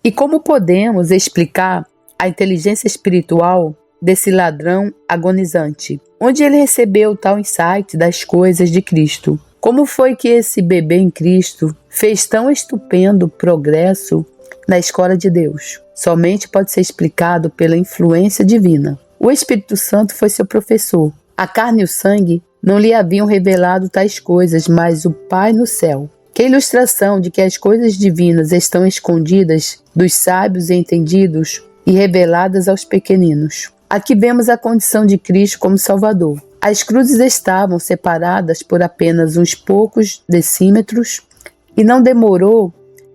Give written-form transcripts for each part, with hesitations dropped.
E como podemos explicar a inteligência espiritual desse ladrão agonizante? Onde ele recebeu tal insight das coisas de Cristo? Como foi que esse bebê em Cristo fez tão estupendo progresso na escola de Deus? Somente pode ser explicado pela influência divina. O Espírito Santo foi seu professor. A carne e o sangue não lhe haviam revelado tais coisas, mas o Pai no céu. Que ilustração de que as coisas divinas estão escondidas dos sábios e entendidos e reveladas aos pequeninos. Aqui vemos a condição de Cristo como Salvador. As cruzes estavam separadas por apenas uns poucos decímetros e não demorou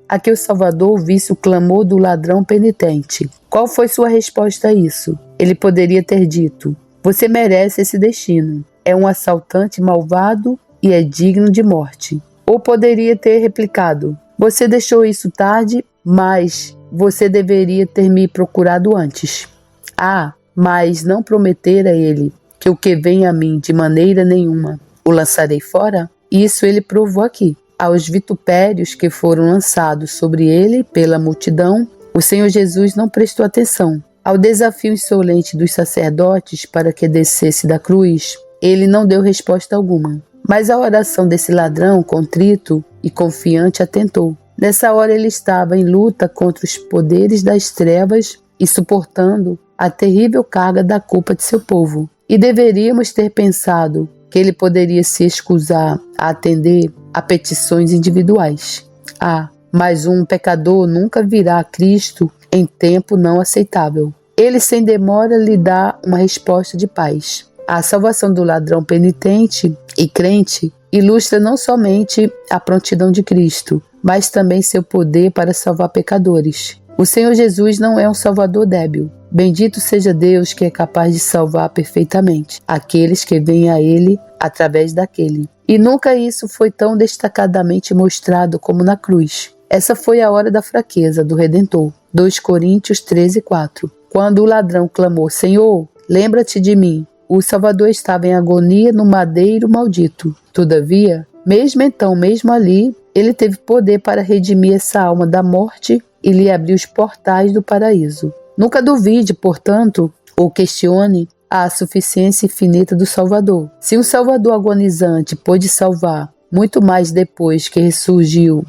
a que o Salvador ouvisse o clamor do ladrão penitente. Qual foi sua resposta a isso? Ele poderia ter dito: você merece esse destino. É um assaltante malvado e é digno de morte. Ou poderia ter replicado: você deixou isso tarde, mas você deveria ter me procurado antes. Ah, mas não prometer a ele que o que vem a mim de maneira nenhuma o lançarei fora? Isso ele provou aqui. Aos vitupérios que foram lançados sobre ele pela multidão, o Senhor Jesus não prestou atenção. Ao desafio insolente dos sacerdotes para que descesse da cruz, ele não deu resposta alguma. Mas a oração desse ladrão, contrito e confiante, atentou. Nessa hora ele estava em luta contra os poderes das trevas e suportando a terrível carga da culpa de seu povo. E deveríamos ter pensado que ele poderia se escusar a atender a petições individuais. Ah, mas um pecador nunca virá a Cristo em tempo não aceitável. Ele sem demora lhe dá uma resposta de paz. A salvação do ladrão penitente e crente ilustra não somente a prontidão de Cristo, mas também seu poder para salvar pecadores. O Senhor Jesus não é um salvador débil. Bendito seja Deus que é capaz de salvar perfeitamente aqueles que vêm a Ele através daquele. E nunca isso foi tão destacadamente mostrado como na cruz. Essa foi a hora da fraqueza do Redentor. 2 Coríntios 13:4. Quando o ladrão clamou: Senhor, lembra-te de mim. O Salvador estava em agonia no madeiro maldito. Todavia, mesmo então, mesmo ali, ele teve poder para redimir essa alma da morte e lhe abrir os portais do paraíso. Nunca duvide, portanto, ou questione a suficiência infinita do Salvador. Se um Salvador agonizante pôde salvar, muito mais depois que ressurgiu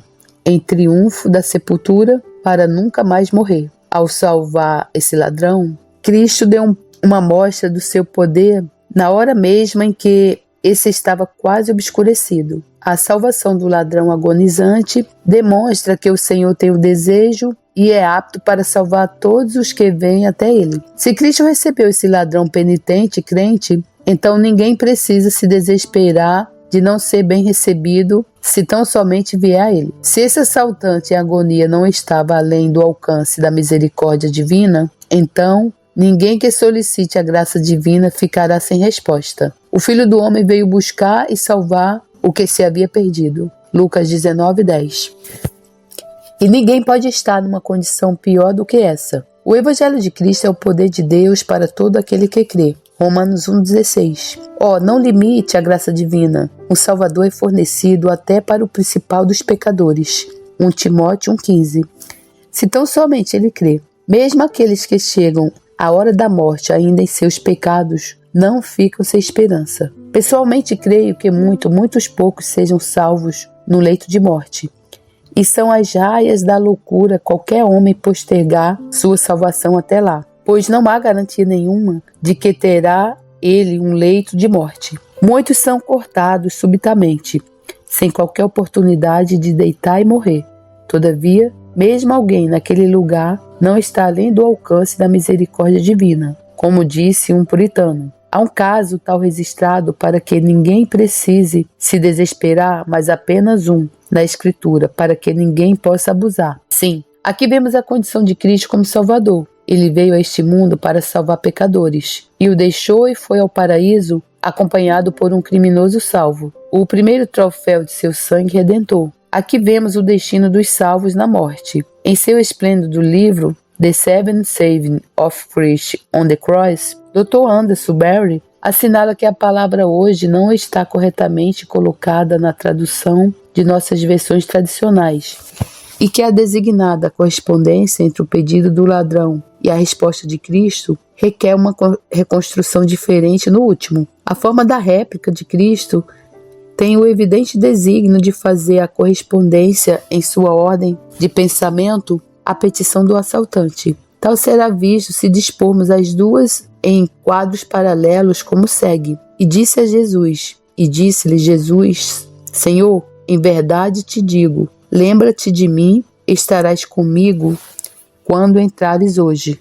em triunfo da sepultura para nunca mais morrer. Ao salvar esse ladrão, Cristo deu uma mostra do seu poder na hora mesma em que esse estava quase obscurecido. A salvação do ladrão agonizante demonstra que o Senhor tem o desejo e é apto para salvar todos os que vêm até ele. Se Cristo recebeu esse ladrão penitente e crente, então ninguém precisa se desesperar de não ser bem recebido se tão somente vier a ele. Se esse assaltante em agonia não estava além do alcance da misericórdia divina, então ninguém que solicite a graça divina ficará sem resposta. O Filho do Homem veio buscar e salvar o que se havia perdido. Lucas 19:10. E ninguém pode estar numa condição pior do que essa. O Evangelho de Cristo é o poder de Deus para todo aquele que crê. Romanos 1,16. Não limite a graça divina. Um Salvador é fornecido até para o principal dos pecadores. 1 Timóteo 1,15. Se tão somente ele crê, mesmo aqueles que chegam à hora da morte ainda em seus pecados, não ficam sem esperança. Pessoalmente creio que muitos poucos sejam salvos no leito de morte. E são as raias da loucura qualquer homem postergar sua salvação até lá, pois não há garantia nenhuma de que terá ele um leito de morte. Muitos são cortados subitamente, sem qualquer oportunidade de deitar e morrer. Todavia, mesmo alguém naquele lugar não está além do alcance da misericórdia divina, como disse um puritano. Há um caso tal registrado para que ninguém precise se desesperar, mas apenas um na Escritura, para que ninguém possa abusar. Sim, aqui vemos a condição de Cristo como Salvador. Ele veio a este mundo para salvar pecadores, e o deixou e foi ao paraíso acompanhado por um criminoso salvo, o primeiro troféu de seu sangue redentor. Aqui vemos o destino dos salvos na morte. Em seu esplêndido livro The Seven Saving of Christ on the Cross, Dr. Anderson Berry assinala que a palavra hoje não está corretamente colocada na tradução de nossas versões tradicionais. e que a designada correspondência entre o pedido do ladrão e a resposta de Cristo requer uma reconstrução diferente no último. A forma da réplica de Cristo tem o evidente desígnio de fazer a correspondência em sua ordem de pensamento à petição do assaltante. Tal será visto se dispormos as duas em quadros paralelos como segue. E disse-lhe Jesus, Senhor, em verdade te digo, lembra-te de mim, estarás comigo quando entrares hoje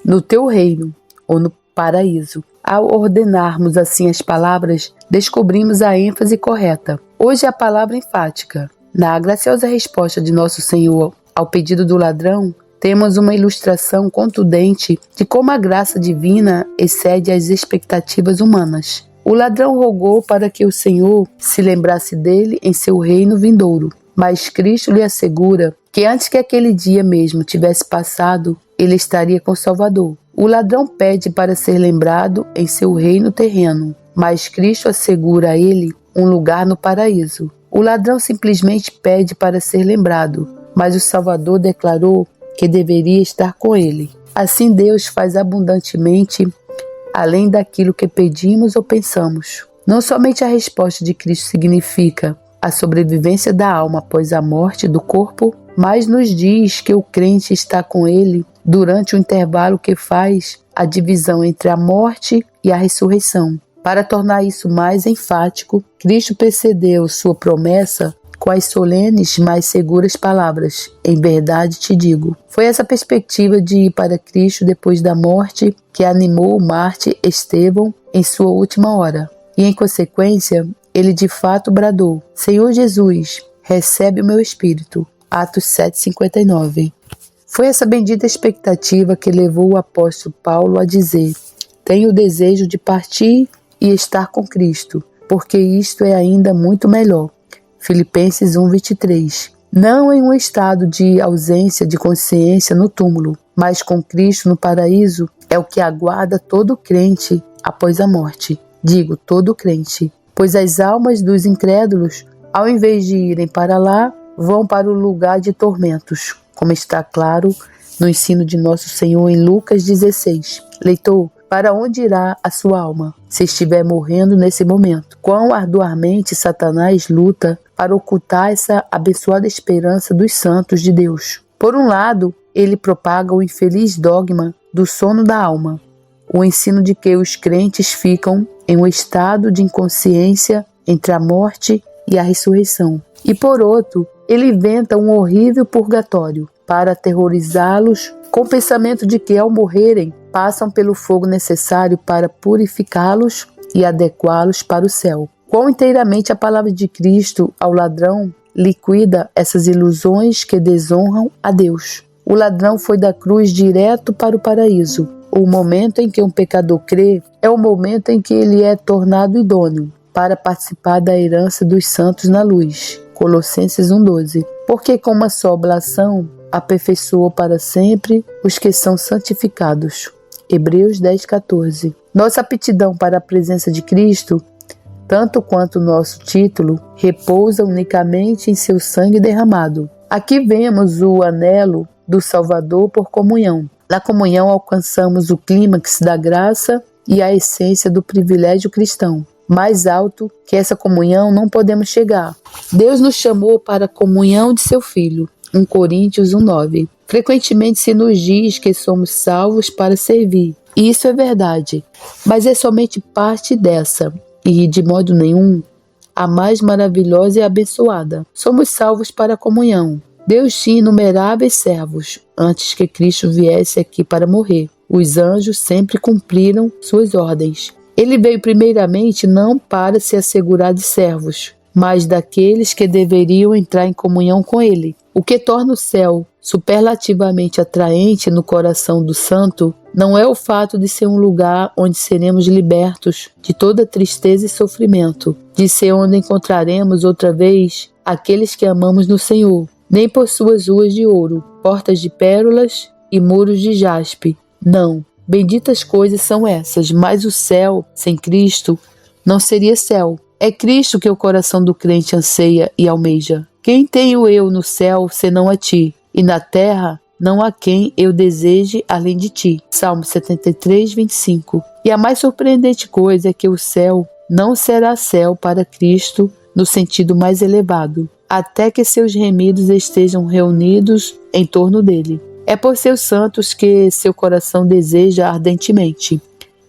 no teu reino ou no paraíso. Ao ordenarmos assim as palavras, descobrimos a ênfase correta. Hoje a palavra enfática. Na graciosa resposta de nosso Senhor ao pedido do ladrão, temos uma ilustração contundente de como a graça divina excede as expectativas humanas. O ladrão rogou para que o Senhor se lembrasse dele em seu reino vindouro, mas Cristo lhe assegura que antes que aquele dia mesmo tivesse passado, ele estaria com o Salvador. O ladrão pede para ser lembrado em seu reino terreno, mas Cristo assegura a ele um lugar no paraíso. O ladrão simplesmente pede para ser lembrado, mas o Salvador declarou que deveria estar com ele. Assim Deus faz abundantemente além daquilo que pedimos ou pensamos. Não somente a resposta de Cristo significa a sobrevivência da alma após a morte do corpo, mas nos diz que o crente está com ele durante o intervalo que faz a divisão entre a morte e a ressurreição. Para tornar isso mais enfático, Cristo precedeu sua promessa com as solenes, mas seguras palavras, em verdade te digo. Foi essa perspectiva de ir para Cristo depois da morte que animou o mártir Estevão em sua última hora. E em consequência, ele de fato bradou, Senhor Jesus, recebe o meu espírito. Atos 7,59. Foi essa bendita expectativa que levou o apóstolo Paulo a dizer, tenho o desejo de partir e estar com Cristo, porque isto é ainda muito melhor. Filipenses 1,23. Não em um estado de ausência de consciência no túmulo, mas com Cristo no paraíso, é o que aguarda todo crente após a morte. Digo, todo crente. Pois as almas dos incrédulos, ao invés de irem para lá, vão para o lugar de tormentos, como está claro no ensino de nosso Senhor em Lucas 16. Leitor, para onde irá a sua alma, se estiver morrendo nesse momento? Quão arduamente Satanás luta para ocultar essa abençoada esperança dos santos de Deus. Por um lado, ele propaga o infeliz dogma do sono da alma, o ensino de que os crentes ficam em um estado de inconsciência entre a morte e a ressurreição. E por outro, ele inventa um horrível purgatório para aterrorizá-los com o pensamento de que, ao morrerem, passam pelo fogo necessário para purificá-los e adequá-los para o céu. Quão inteiramente a palavra de Cristo ao ladrão liquida essas ilusões que desonram a Deus. O ladrão foi da cruz direto para o paraíso. O momento em que um pecador crê é o momento em que ele é tornado idôneo para participar da herança dos santos na luz. Colossenses 1,12. Porque com uma só oblação aperfeiçoou para sempre os que são santificados. Hebreus 10,14. Nossa aptidão para a presença de Cristo, tanto quanto nosso título, repousa unicamente em seu sangue derramado. Aqui vemos o anelo do Salvador por comunhão. Na comunhão alcançamos o clímax da graça e a essência do privilégio cristão. Mais alto que essa comunhão não podemos chegar. Deus nos chamou para a comunhão de seu Filho. 1 Coríntios 1,9. Frequentemente se nos diz que somos salvos para servir. E isso é verdade, mas é somente parte dessa, e de modo nenhum, a mais maravilhosa e abençoada. Somos salvos para a comunhão. Deus tinha inumeráveis servos antes que Cristo viesse aqui para morrer. Os anjos sempre cumpriram suas ordens. Ele veio primeiramente não para se assegurar de servos, mas daqueles que deveriam entrar em comunhão com ele. O que torna o céu superlativamente atraente no coração do santo não é o fato de ser um lugar onde seremos libertos de toda tristeza e sofrimento, de ser onde encontraremos outra vez aqueles que amamos no Senhor, nem por suas ruas de ouro, portas de pérolas e muros de jaspe. Não, benditas coisas são essas, mas o céu, sem Cristo, não seria céu. É Cristo que o coração do crente anseia e almeja. Quem tenho eu no céu senão a ti? E na terra não há quem eu deseje além de ti. Salmo 73, 25. E a mais surpreendente coisa é que o céu não será céu para Cristo no sentido mais elevado, até que seus remidos estejam reunidos em torno dele. É por seus santos que seu coração deseja ardentemente.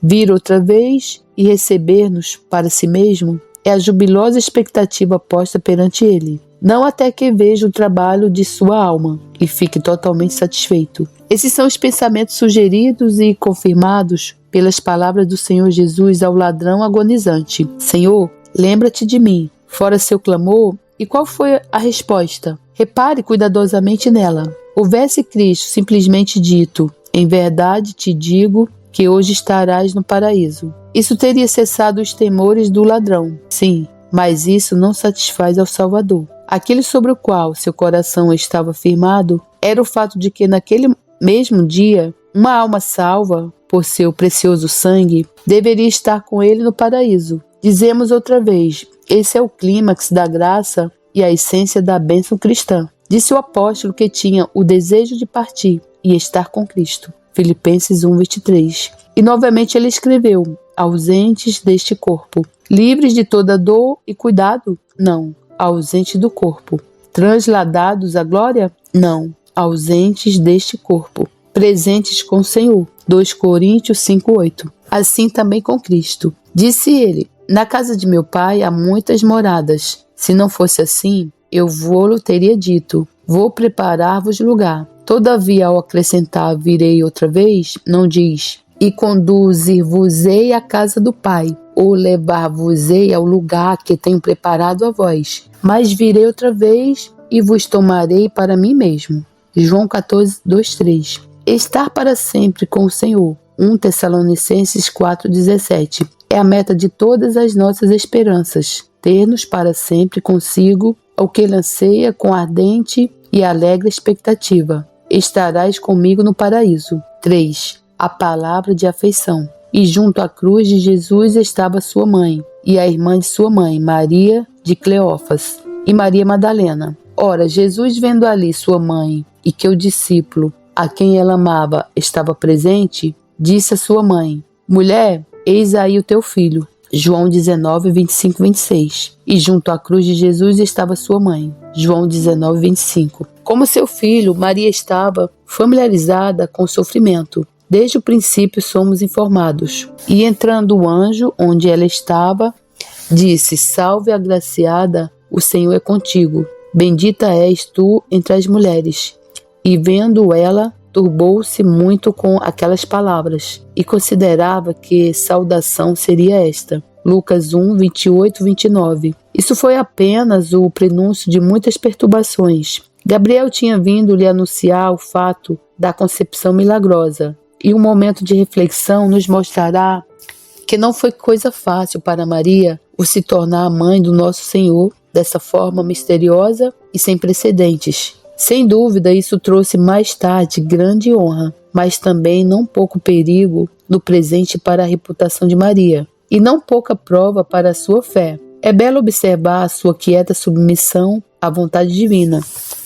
Vir outra vez e receber-nos para si mesmo é a jubilosa expectativa posta perante ele, não até que veja o trabalho de sua alma e fique totalmente satisfeito. Esses são os pensamentos sugeridos e confirmados pelas palavras do Senhor Jesus ao ladrão agonizante. Senhor, lembra-te de mim. Fora seu clamor, e qual foi a resposta? Repare cuidadosamente nela. Houvesse Cristo simplesmente dito, em verdade te digo que hoje estarás no paraíso. Isso teria cessado os temores do ladrão. Sim, mas isso não satisfaz ao Salvador. Aquele sobre o qual seu coração estava firmado era o fato de que naquele mesmo dia, uma alma salva por seu precioso sangue deveria estar com ele no paraíso. Dizemos outra vez, esse é o clímax da graça e a essência da bênção cristã. Disse o apóstolo que tinha o desejo de partir e estar com Cristo. Filipenses 1, 23. E novamente ele escreveu, ausentes deste corpo. Livres de toda dor e cuidado? Não. Ausentes do corpo. Transladados à glória? Não. Ausentes deste corpo. Presentes com o Senhor. 2 Coríntios 5, 8. Assim também com Cristo. Disse ele, na casa de meu pai há muitas moradas. Se não fosse assim, eu vou-lo teria dito, vou preparar-vos lugar. Todavia, ao acrescentar, virei outra vez, não diz, e conduzir-vos-ei à casa do Pai, ou levar-vos-ei ao lugar que tenho preparado a vós. Mas virei outra vez e vos tomarei para mim mesmo. João 14, 2, 3. Estar para sempre com o Senhor. 1 Tessalonicenses 4,17. É a meta de todas as nossas esperanças. Ter-nos para sempre consigo, ao que ele anseia com ardente e alegre expectativa. Estarás comigo no paraíso. 3. A palavra de afeição. E junto à cruz de Jesus estava sua mãe, e a irmã de sua mãe, Maria de Cleófas, e Maria Madalena. Ora, Jesus vendo ali sua mãe, e que o discípulo, a quem ela amava, estava presente, disse à sua mãe, mulher, eis aí o teu filho. João 19, 25, 26. E junto à cruz de Jesus estava sua mãe. João 19, 25. Como seu filho, Maria estava familiarizada com o sofrimento. Desde o princípio somos informados. E entrando o anjo onde ela estava, disse, salve agraciada, o Senhor é contigo. Bendita és tu entre as mulheres. E vendo ela, turbou-se muito com aquelas palavras e considerava que saudação seria esta. Lucas 1, 28, 29. Isso foi apenas o prenúncio de muitas perturbações. Gabriel tinha vindo lhe anunciar o fato da concepção milagrosa, e um momento de reflexão nos mostrará que não foi coisa fácil para Maria o se tornar a mãe do nosso Senhor dessa forma misteriosa e sem precedentes. Sem dúvida, isso trouxe mais tarde grande honra, mas também não pouco perigo no presente para a reputação de Maria, e não pouca prova para a sua fé. É belo observar a sua quieta submissão à vontade divina.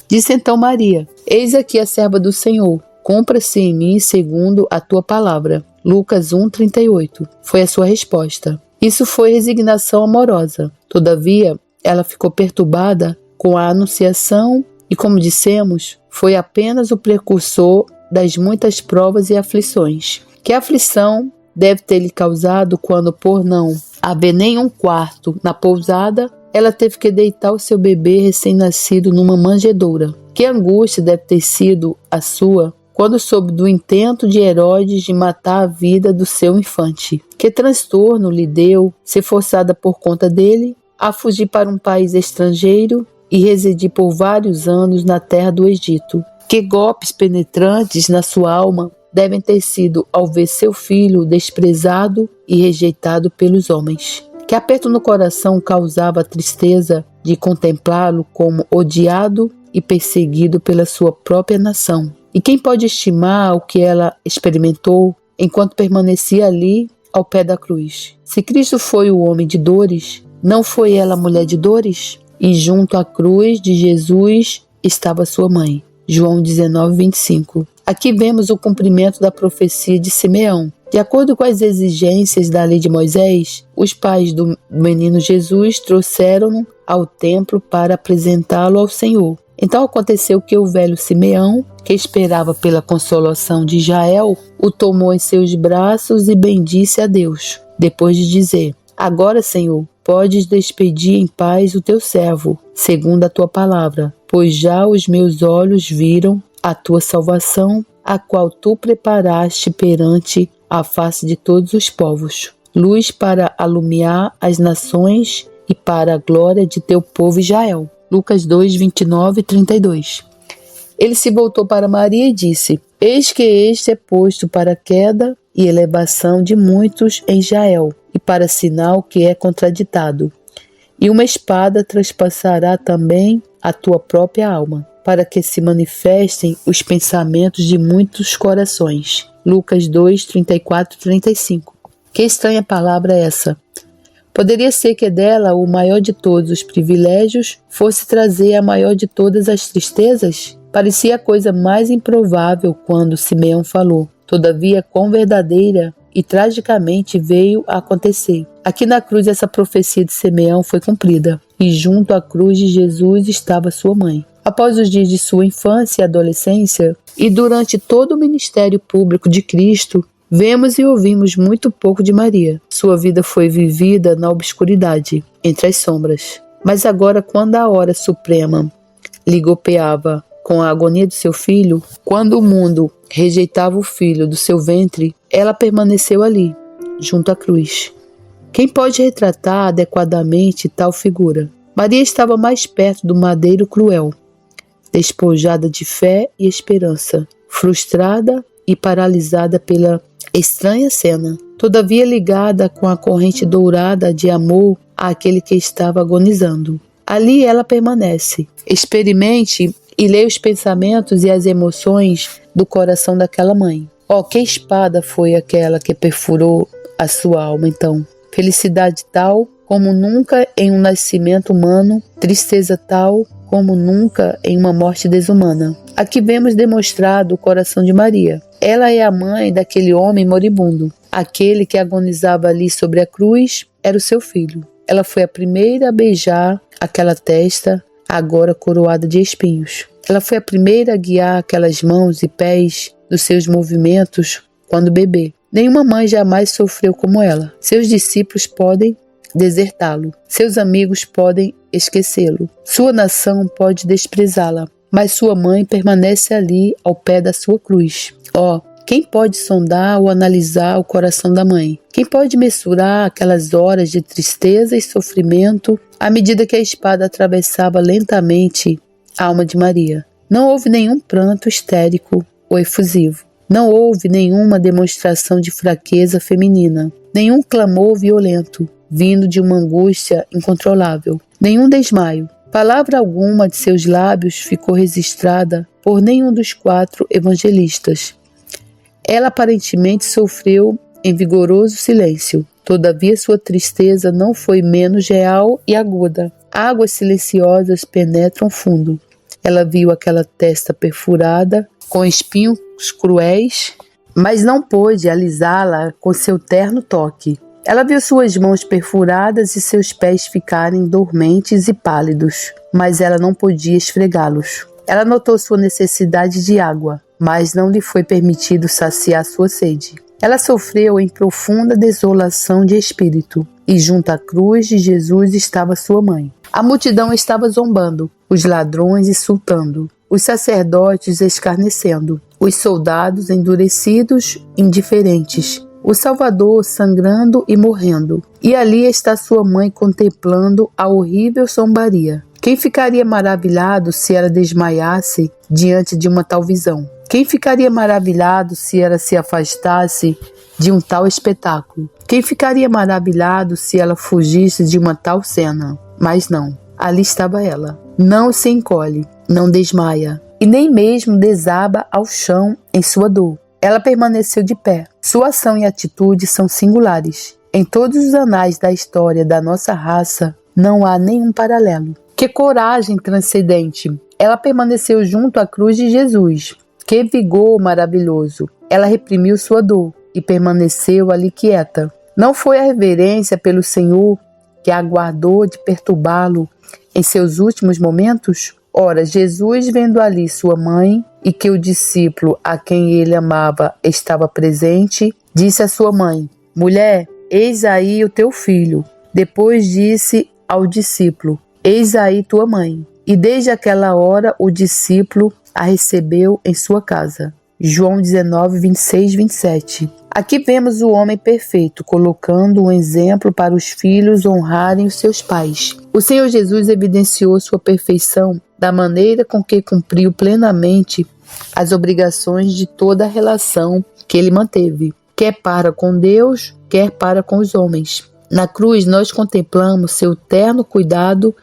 Disse então Maria, eis aqui a serva do Senhor, cumpra-se em mim segundo a tua palavra. Lucas 1, 38. Foi a sua resposta. Isso foi resignação amorosa. Todavia, ela ficou perturbada com a anunciação e, como dissemos, foi apenas o precursor das muitas provas e aflições. Que aflição deve ter lhe causado quando, por não haver nenhum quarto na pousada, ela teve que deitar o seu bebê recém-nascido numa manjedoura. Que angústia deve ter sido a sua quando soube do intento de Herodes de matar a vida do seu infante. Que transtorno lhe deu ser forçada por conta dele a fugir para um país estrangeiro e residir por vários anos na terra do Egito. Que golpes penetrantes na sua alma devem ter sido ao ver seu filho desprezado e rejeitado pelos homens. Que aperto no coração causava a tristeza de contemplá-lo como odiado e perseguido pela sua própria nação. E quem pode estimar o que ela experimentou enquanto permanecia ali ao pé da cruz? Se Cristo foi o homem de dores, não foi ela a mulher de dores? e junto à cruz de Jesus estava sua mãe. João 19, 25. Aqui vemos o cumprimento da profecia de Simeão. De acordo com as exigências da lei de Moisés, os pais do menino Jesus trouxeram-no ao templo para apresentá-lo ao Senhor. Então aconteceu que o velho Simeão, que esperava pela consolação de Israel, o tomou em seus braços e bendisse a Deus, depois de dizer: Agora, Senhor, podes despedir em paz o teu servo, segundo a tua palavra, pois já os meus olhos viram a tua salvação, a qual tu preparaste perante a face de todos os povos, luz para alumiar as nações e para a glória de teu povo Israel. Lucas 2, 29 e 32. Ele se voltou para Maria e disse: Eis que este é posto para queda e elevação de muitos em Israel, e para sinal que é contraditado. E uma espada transpassará também a tua própria alma, para que se manifestem os pensamentos de muitos corações. Lucas 2, 34 e 35. Que estranha palavra é essa? Poderia ser que dela o maior de todos os privilégios fosse trazer a maior de todas as tristezas? Parecia a coisa mais improvável quando Simeão falou. Todavia, quão verdadeira e tragicamente veio a acontecer. Aqui na cruz essa profecia de Simeão foi cumprida, e junto à cruz de Jesus estava sua mãe. Após os dias de sua infância e adolescência, e durante todo o ministério público de Cristo, vemos e ouvimos muito pouco de Maria. Sua vida foi vivida na obscuridade, entre as sombras. Mas agora, quando a hora suprema lhe golpeava com a agonia do seu filho, quando o mundo rejeitava o filho do seu ventre, ela permaneceu ali, junto à cruz. Quem pode retratar adequadamente tal figura? Maria estava mais perto do madeiro cruel, despojada de fé e esperança, frustrada e paralisada pela estranha cena, todavia ligada com a corrente dourada de amor àquele que estava agonizando. Ali ela permanece. Experimente e leia os pensamentos e as emoções do coração daquela mãe. Que espada foi aquela que perfurou a sua alma então? Felicidade tal como nunca em um nascimento humano, tristeza tal como nunca em uma morte desumana. Aqui vemos demonstrado o coração de Maria. Ela é a mãe daquele homem moribundo. Aquele que agonizava ali sobre a cruz era o seu filho. Ela foi a primeira a beijar aquela testa, agora coroada de espinhos. Ela foi a primeira a guiar aquelas mãos e pés dos seus movimentos quando bebê. Nenhuma mãe jamais sofreu como ela. Seus discípulos podem desertá-lo. Seus amigos podem esquecê-lo. Sua nação pode desprezá-la. Mas sua mãe permanece ali ao pé da sua cruz. Quem pode sondar ou analisar o coração da mãe? Quem pode mensurar aquelas horas de tristeza e sofrimento à medida que a espada atravessava lentamente a alma de Maria? Não houve nenhum pranto histérico ou efusivo. Não houve nenhuma demonstração de fraqueza feminina. Nenhum clamor violento, vindo de uma angústia incontrolável. Nenhum desmaio. Palavra alguma de seus lábios ficou registrada por nenhum dos 4 evangelistas. Ela aparentemente sofreu em vigoroso silêncio. Todavia sua tristeza não foi menos real e aguda. Águas silenciosas penetram fundo. Ela viu aquela testa perfurada, com espinhos cruéis, mas não pôde alisá-la com seu terno toque. Ela viu suas mãos perfuradas e seus pés ficarem dormentes e pálidos, mas ela não podia esfregá-los. Ela notou sua necessidade de água, mas não lhe foi permitido saciar sua sede. Ela sofreu em profunda desolação de espírito, e junto à cruz de Jesus estava sua mãe. A multidão estava zombando, os ladrões insultando, os sacerdotes escarnecendo, os soldados endurecidos, indiferentes, o Salvador sangrando e morrendo. E ali está sua mãe contemplando a horrível zombaria. Quem ficaria maravilhado se ela desmaiasse diante de uma tal visão? Quem ficaria maravilhado se ela se afastasse de um tal espetáculo? Quem ficaria maravilhado se ela fugisse de uma tal cena? Mas não, ali estava ela. Não se encolhe, não desmaia, e nem mesmo desaba ao chão em sua dor. Ela permaneceu de pé. Sua ação e atitude são singulares. Em todos os anais da história da nossa raça, não há nenhum paralelo. Que coragem transcendente! Ela permaneceu junto à cruz de Jesus. Que vigor maravilhoso! Ela reprimiu sua dor e permaneceu ali quieta. Não foi a reverência pelo Senhor que a aguardou de perturbá-lo em seus últimos momentos? Ora, Jesus, vendo ali sua mãe e que o discípulo a quem ele amava estava presente, disse à sua mãe: Mulher, eis aí o teu filho. Depois disse ao discípulo: Eis aí tua mãe. E desde aquela hora o discípulo a recebeu em sua casa. João 19, 26, 27. Aqui vemos o homem perfeito, colocando um exemplo para os filhos honrarem os seus pais. O Senhor Jesus evidenciou sua perfeição da maneira com que cumpriu plenamente as obrigações de toda a relação que ele manteve, quer para com Deus, quer para com os homens. Na cruz nós contemplamos seu terno cuidado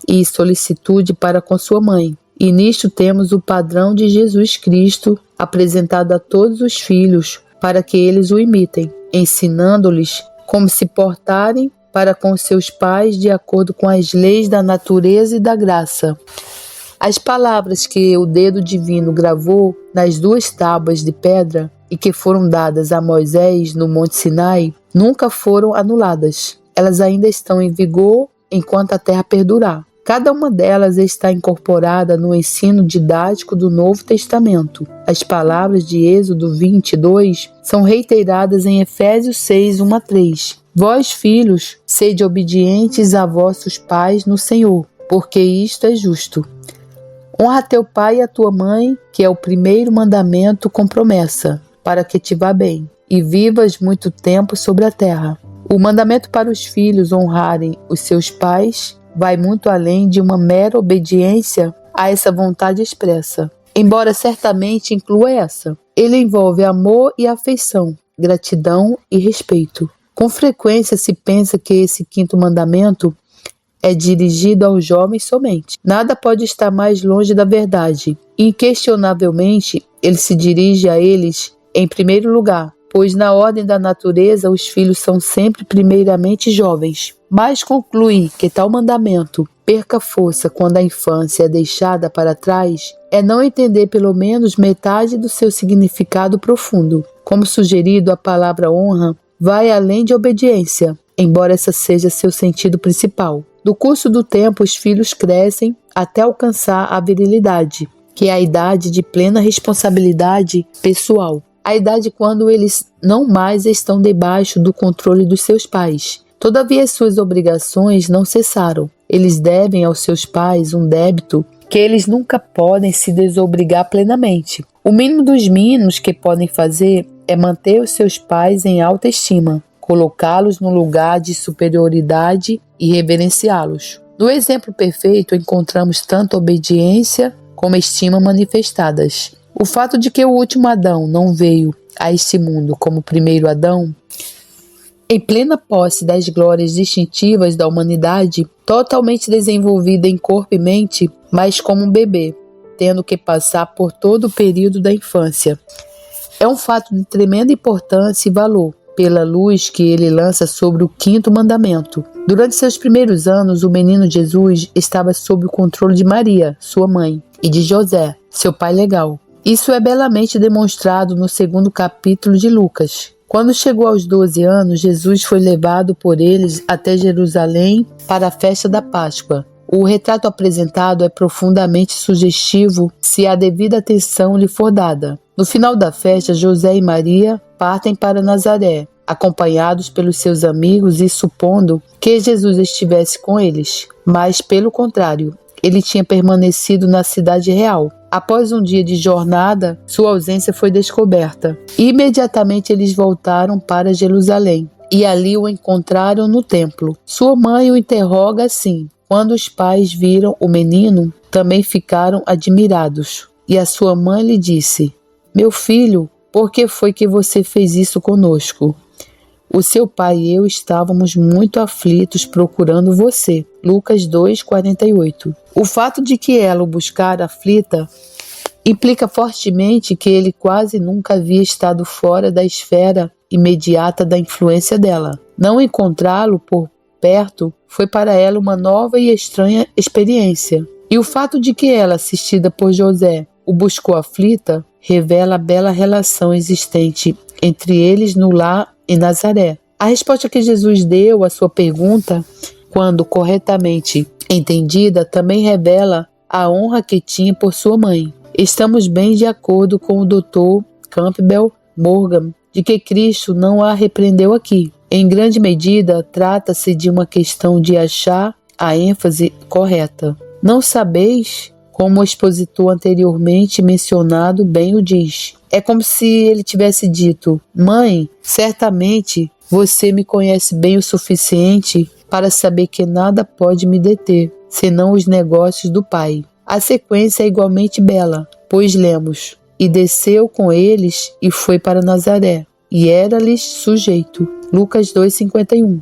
e solicitude para com sua mãe. E nisto temos o padrão de Jesus Cristo apresentado a todos os filhos para que eles o imitem, ensinando-lhes como se portarem para com seus pais de acordo com as leis da natureza e da graça. As palavras que o dedo divino gravou nas 2 tábuas de pedra e que foram dadas a Moisés no Monte Sinai nunca foram anuladas. Elas ainda estão em vigor enquanto a terra perdurar. Cada uma delas está incorporada no ensino didático do Novo Testamento. As palavras de Êxodo 22 são reiteradas em Efésios 6, 1 a 3. Vós, filhos, sede obedientes a vossos pais no Senhor, porque isto é justo. Honra teu pai e a tua mãe, que é o primeiro mandamento com promessa, para que te vá bem e vivas muito tempo sobre a terra. O mandamento para os filhos honrarem os seus pais vai muito além de uma mera obediência a essa vontade expressa, embora certamente inclua essa. Ele envolve amor e afeição, gratidão e respeito. Com frequência se pensa que esse 5º mandamento é dirigido aos jovens somente. Nada pode estar mais longe da verdade. Inquestionavelmente, ele se dirige a eles em primeiro lugar, pois na ordem da natureza os filhos são sempre primeiramente jovens. Mas concluir que tal mandamento perca força quando a infância é deixada para trás é não entender pelo menos metade do seu significado profundo. Como sugerido, a palavra honra vai além de obediência, embora essa seja seu sentido principal. No curso do tempo, os filhos crescem até alcançar a virilidade, que é a idade de plena responsabilidade pessoal. A idade quando eles não mais estão debaixo do controle dos seus pais. Todavia, as suas obrigações não cessaram. Eles devem aos seus pais um débito que eles nunca podem se desobrigar plenamente. O mínimo dos mínimos que podem fazer é manter os seus pais em alta estima, colocá-los no lugar de superioridade e reverenciá-los. No exemplo perfeito encontramos tanto obediência como estima manifestadas. O fato de que o último Adão não veio a este mundo como o primeiro Adão, em plena posse das glórias distintivas da humanidade, totalmente desenvolvida em corpo e mente, mas como um bebê, tendo que passar por todo o período da infância. É um fato de tremenda importância e valor, pela luz que ele lança sobre o 5º mandamento. Durante seus primeiros anos, o menino Jesus estava sob o controle de Maria, sua mãe, e de José, seu pai legal. Isso é belamente demonstrado no 2º capítulo de Lucas. Quando chegou aos 12 anos, Jesus foi levado por eles até Jerusalém para a festa da Páscoa. O retrato apresentado é profundamente sugestivo se a devida atenção lhe for dada. No final da festa, José e Maria partem para Nazaré, acompanhados pelos seus amigos e supondo que Jesus estivesse com eles. Mas, pelo contrário, ele tinha permanecido na cidade real. Após um dia de jornada, sua ausência foi descoberta. Imediatamente eles voltaram para Jerusalém e ali o encontraram no templo. Sua mãe o interroga assim. Quando os pais viram o menino, também ficaram admirados. E a sua mãe lhe disse: Meu filho, por que foi que você fez isso conosco? O seu pai e eu estávamos muito aflitos procurando você. Lucas 2:48. O fato de que ela o buscara aflita implica fortemente que ele quase nunca havia estado fora da esfera imediata da influência dela. Não encontrá-lo por perto foi para ela uma nova e estranha experiência. E o fato de que ela, assistida por José, o buscou aflita, revela a bela relação existente entre eles no lar em Nazaré. A resposta que Jesus deu à sua pergunta, quando corretamente entendida, também revela a honra que tinha por sua mãe. Estamos bem de acordo com o Dr. Campbell Morgan de que Cristo não a repreendeu aqui. Em grande medida, trata-se de uma questão de achar a ênfase correta. Não sabeis, como o expositor anteriormente mencionado bem o diz. É como se ele tivesse dito: mãe, certamente você me conhece bem o suficiente para saber que nada pode me deter, senão os negócios do Pai. A sequência é igualmente bela, pois lemos: e desceu com eles e foi para Nazaré, e era-lhes sujeito. Lucas 2,51.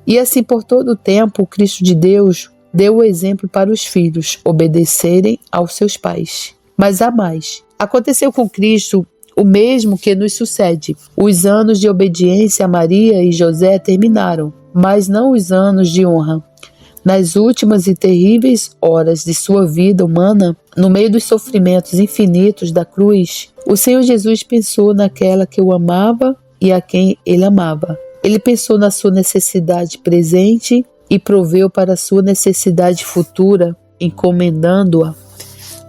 E assim por todo o tempo o Cristo de Deus deu o exemplo para os filhos obedecerem aos seus pais. Mas há mais. Aconteceu com Cristo o mesmo que nos sucede. Os anos de obediência a Maria e José terminaram, mas não os anos de honra. Nas últimas e terríveis horas de sua vida humana, no meio dos sofrimentos infinitos da cruz, o Senhor Jesus pensou naquela que o amava e a quem ele amava. Ele pensou na sua necessidade presente e proveu para a sua necessidade futura, encomendando-a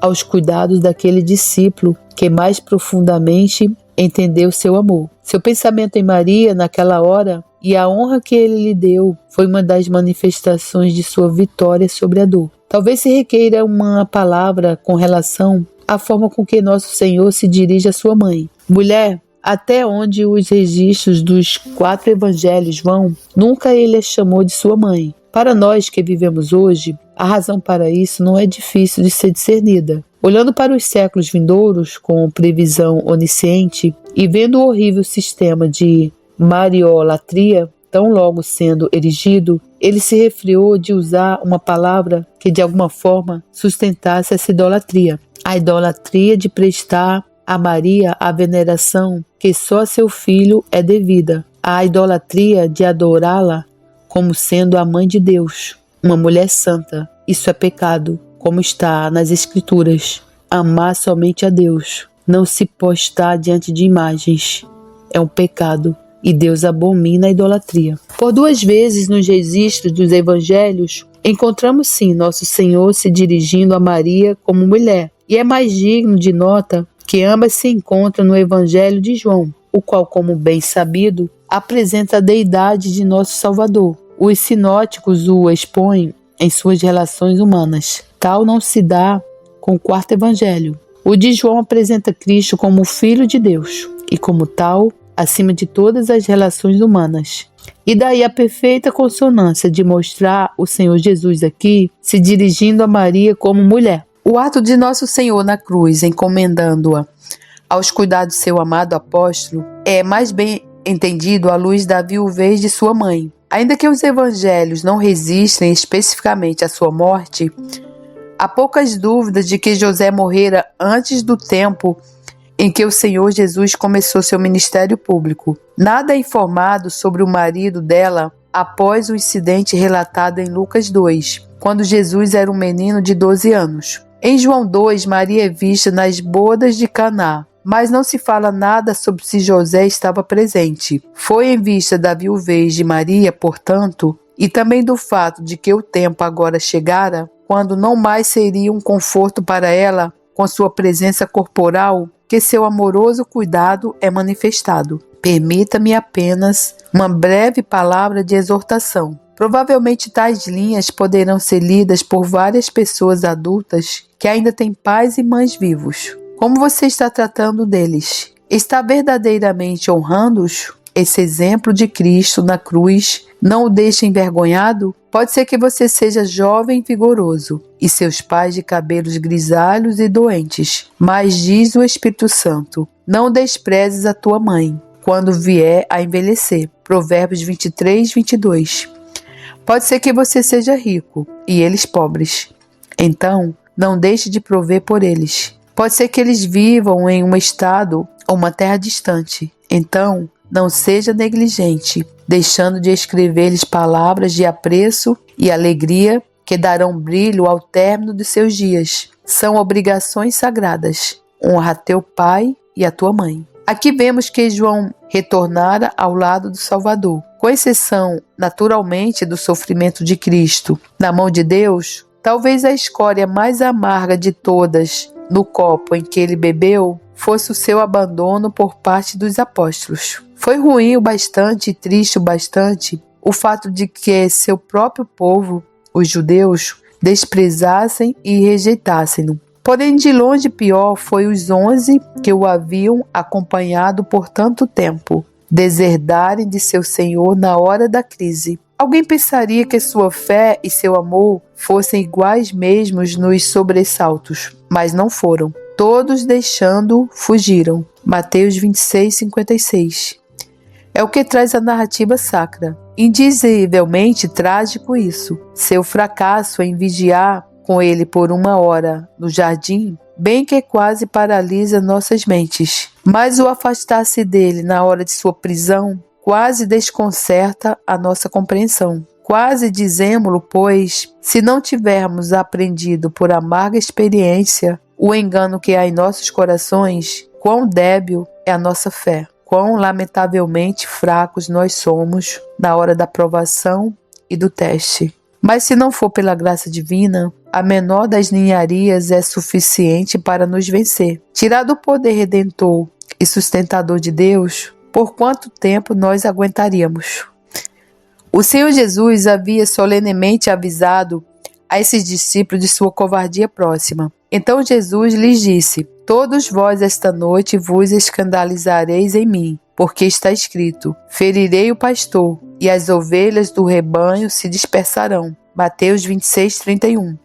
aos cuidados daquele discípulo que mais profundamente entendeu seu amor. Seu pensamento em Maria naquela hora e a honra que ele lhe deu foi uma das manifestações de sua vitória sobre a dor. Talvez se requeira uma palavra com relação à forma com que nosso Senhor se dirige à sua mãe. Mulher, até onde os registros dos 4 evangelhos vão, nunca ele a chamou de sua mãe. Para nós que vivemos hoje, a razão para isso não é difícil de ser discernida. Olhando para os séculos vindouros com previsão onisciente e vendo o horrível sistema de mariolatria tão logo sendo erigido, ele se refreou de usar uma palavra que de alguma forma sustentasse essa idolatria. A idolatria de prestar a Maria a veneração que só a seu filho é devida. A idolatria de adorá-la como sendo a mãe de Deus, uma mulher santa. Isso é pecado, como está nas Escrituras. Amar somente a Deus, não se postar diante de imagens, é um pecado. E Deus abomina a idolatria. Por 2 vezes nos registros dos evangelhos, encontramos sim nosso Senhor se dirigindo a Maria como mulher. E é mais digno de nota que ambas se encontram no evangelho de João, o qual, como bem sabido, apresenta a deidade de nosso Salvador. Os sinóticos o expõem em suas relações humanas. Tal não se dá com o 4º evangelho. O de João apresenta Cristo como o Filho de Deus e, como tal, acima de todas as relações humanas. E daí a perfeita consonância de mostrar o Senhor Jesus aqui se dirigindo a Maria como mulher. O ato de nosso Senhor na cruz, encomendando-a aos cuidados de seu amado apóstolo, é mais bem entendido à luz da viuvez de sua mãe. Ainda que os evangelhos não resistem especificamente à sua morte, há poucas dúvidas de que José morrera antes do tempo em que o Senhor Jesus começou seu ministério público. Nada é informado sobre o marido dela após o incidente relatado em Lucas 2, quando Jesus era um menino de 12 anos. Em João 2, Maria é vista nas bodas de Caná, mas não se fala nada sobre se José estava presente. Foi em vista da viuvez de Maria, portanto, e também do fato de que o tempo agora chegara, quando não mais seria um conforto para ela com sua presença corporal, que seu amoroso cuidado é manifestado. Permita-me apenas uma breve palavra de exortação. Provavelmente tais linhas poderão ser lidas por várias pessoas adultas que ainda têm pais e mães vivos. Como você está tratando deles? Está verdadeiramente honrando-os? Esse exemplo de Cristo na cruz não o deixa envergonhado? Pode ser que você seja jovem e vigoroso, e seus pais de cabelos grisalhos e doentes, mas diz o Espírito Santo: não desprezes a tua mãe, quando vier a envelhecer. Provérbios 23, 22. Pode ser que você seja rico, e eles pobres. Então, não deixe de prover por eles. Pode ser que eles vivam em um estado ou uma terra distante. Então, não seja negligente, deixando de escrever-lhes palavras de apreço e alegria que darão brilho ao término de seus dias. São obrigações sagradas. Honra a teu pai e a tua mãe. Aqui vemos que João retornara ao lado do Salvador. Com exceção, naturalmente, do sofrimento de Cristo na mão de Deus, talvez a escória mais amarga de todas no copo em que ele bebeu fosse o seu abandono por parte dos apóstolos. Foi ruim o bastante e triste o bastante o fato de que seu próprio povo, os judeus, desprezassem e rejeitassem-no. Porém, de longe pior foi os 11 que o haviam acompanhado por tanto tempo, deserdarem de seu Senhor na hora da crise. Alguém pensaria que sua fé e seu amor fossem iguais mesmo nos sobressaltos, mas não foram. Todos deixando fugiram. Mateus 26, 56. É o que traz a narrativa sacra. Indizivelmente trágico isso. Seu fracasso em vigiar com ele por 1 hora no jardim, bem que quase paralisa nossas mentes. Mas o afastar-se dele na hora de sua prisão quase desconcerta a nossa compreensão. Quase dizemo-lo, pois, se não tivermos aprendido por amarga experiência o engano que há em nossos corações, quão débil é a nossa fé, quão lamentavelmente fracos nós somos na hora da provação e do teste. Mas se não for pela graça divina, a menor das ninharias é suficiente para nos vencer. Tirado o poder redentor e sustentador de Deus, por quanto tempo nós aguentaríamos? O Senhor Jesus havia solenemente avisado a esses discípulos de sua covardia próxima. Então Jesus lhes disse: todos vós esta noite vos escandalizareis em mim, porque está escrito: ferirei o pastor, e as ovelhas do rebanho se dispersarão. Mateus 26, 31.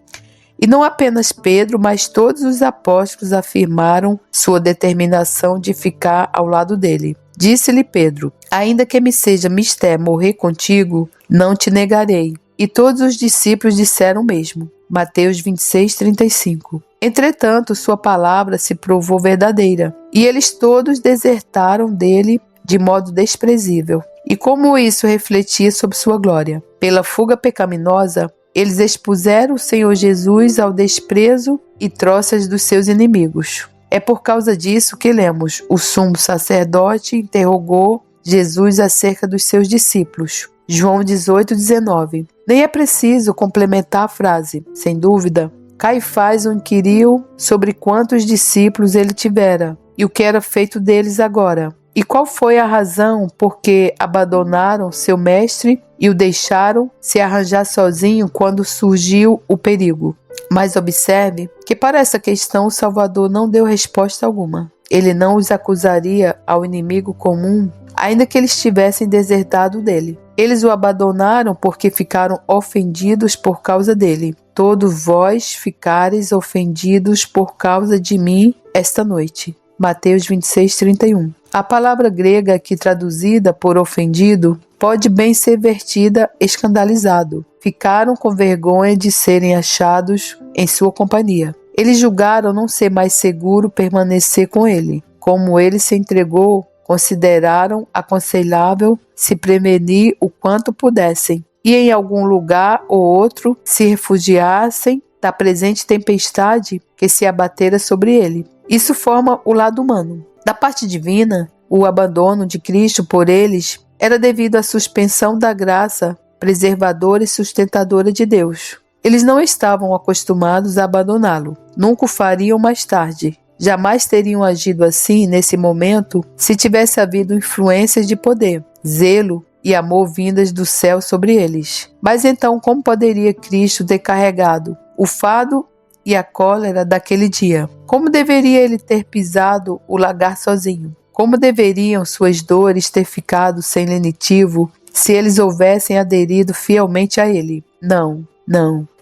E não apenas Pedro, mas todos os apóstolos afirmaram sua determinação de ficar ao lado dele. Disse-lhe Pedro: ainda que me seja mister morrer contigo, não te negarei. E todos os discípulos disseram o mesmo. Mateus 26, 35. Entretanto, sua palavra se provou verdadeira, e eles todos desertaram dele de modo desprezível. E como isso refletia sobre sua glória? Pela fuga pecaminosa, eles expuseram o Senhor Jesus ao desprezo e troças dos seus inimigos. É por causa disso que lemos: o sumo sacerdote interrogou Jesus acerca dos seus discípulos. João 18, 19. Nem é preciso complementar a frase. Sem dúvida, Caifás o inquiriu sobre quantos discípulos ele tivera e o que era feito deles agora. E qual foi a razão por que abandonaram seu mestre e o deixaram se arranjar sozinho quando surgiu o perigo? Mas observe que para essa questão o Salvador não deu resposta alguma. Ele não os acusaria ao inimigo comum, ainda que eles tivessem desertado dele. Eles o abandonaram porque ficaram ofendidos por causa dele. Todos vós ficareis ofendidos por causa de mim esta noite. Mateus 26, 31. A palavra grega aqui traduzida por ofendido pode bem ser vertida escandalizado. Ficaram com vergonha de serem achados em sua companhia. Eles julgaram não ser mais seguro permanecer com ele. Como ele se entregou, consideraram aconselhável se prevenir o quanto pudessem e em algum lugar ou outro se refugiassem da presente tempestade que se abatera sobre ele. Isso forma o lado humano. Da parte divina, o abandono de Cristo por eles era devido à suspensão da graça preservadora e sustentadora de Deus. Eles não estavam acostumados a abandoná-lo. Nunca o fariam mais tarde. Jamais teriam agido assim nesse momento se tivesse havido influências de poder, zelo e amor vindas do céu sobre eles. Mas então como poderia Cristo ter carregado o fado e a cólera daquele dia? Como deveria ele ter pisado o lagar sozinho? Como deveriam suas dores ter ficado sem lenitivo se eles houvessem aderido fielmente a ele? Não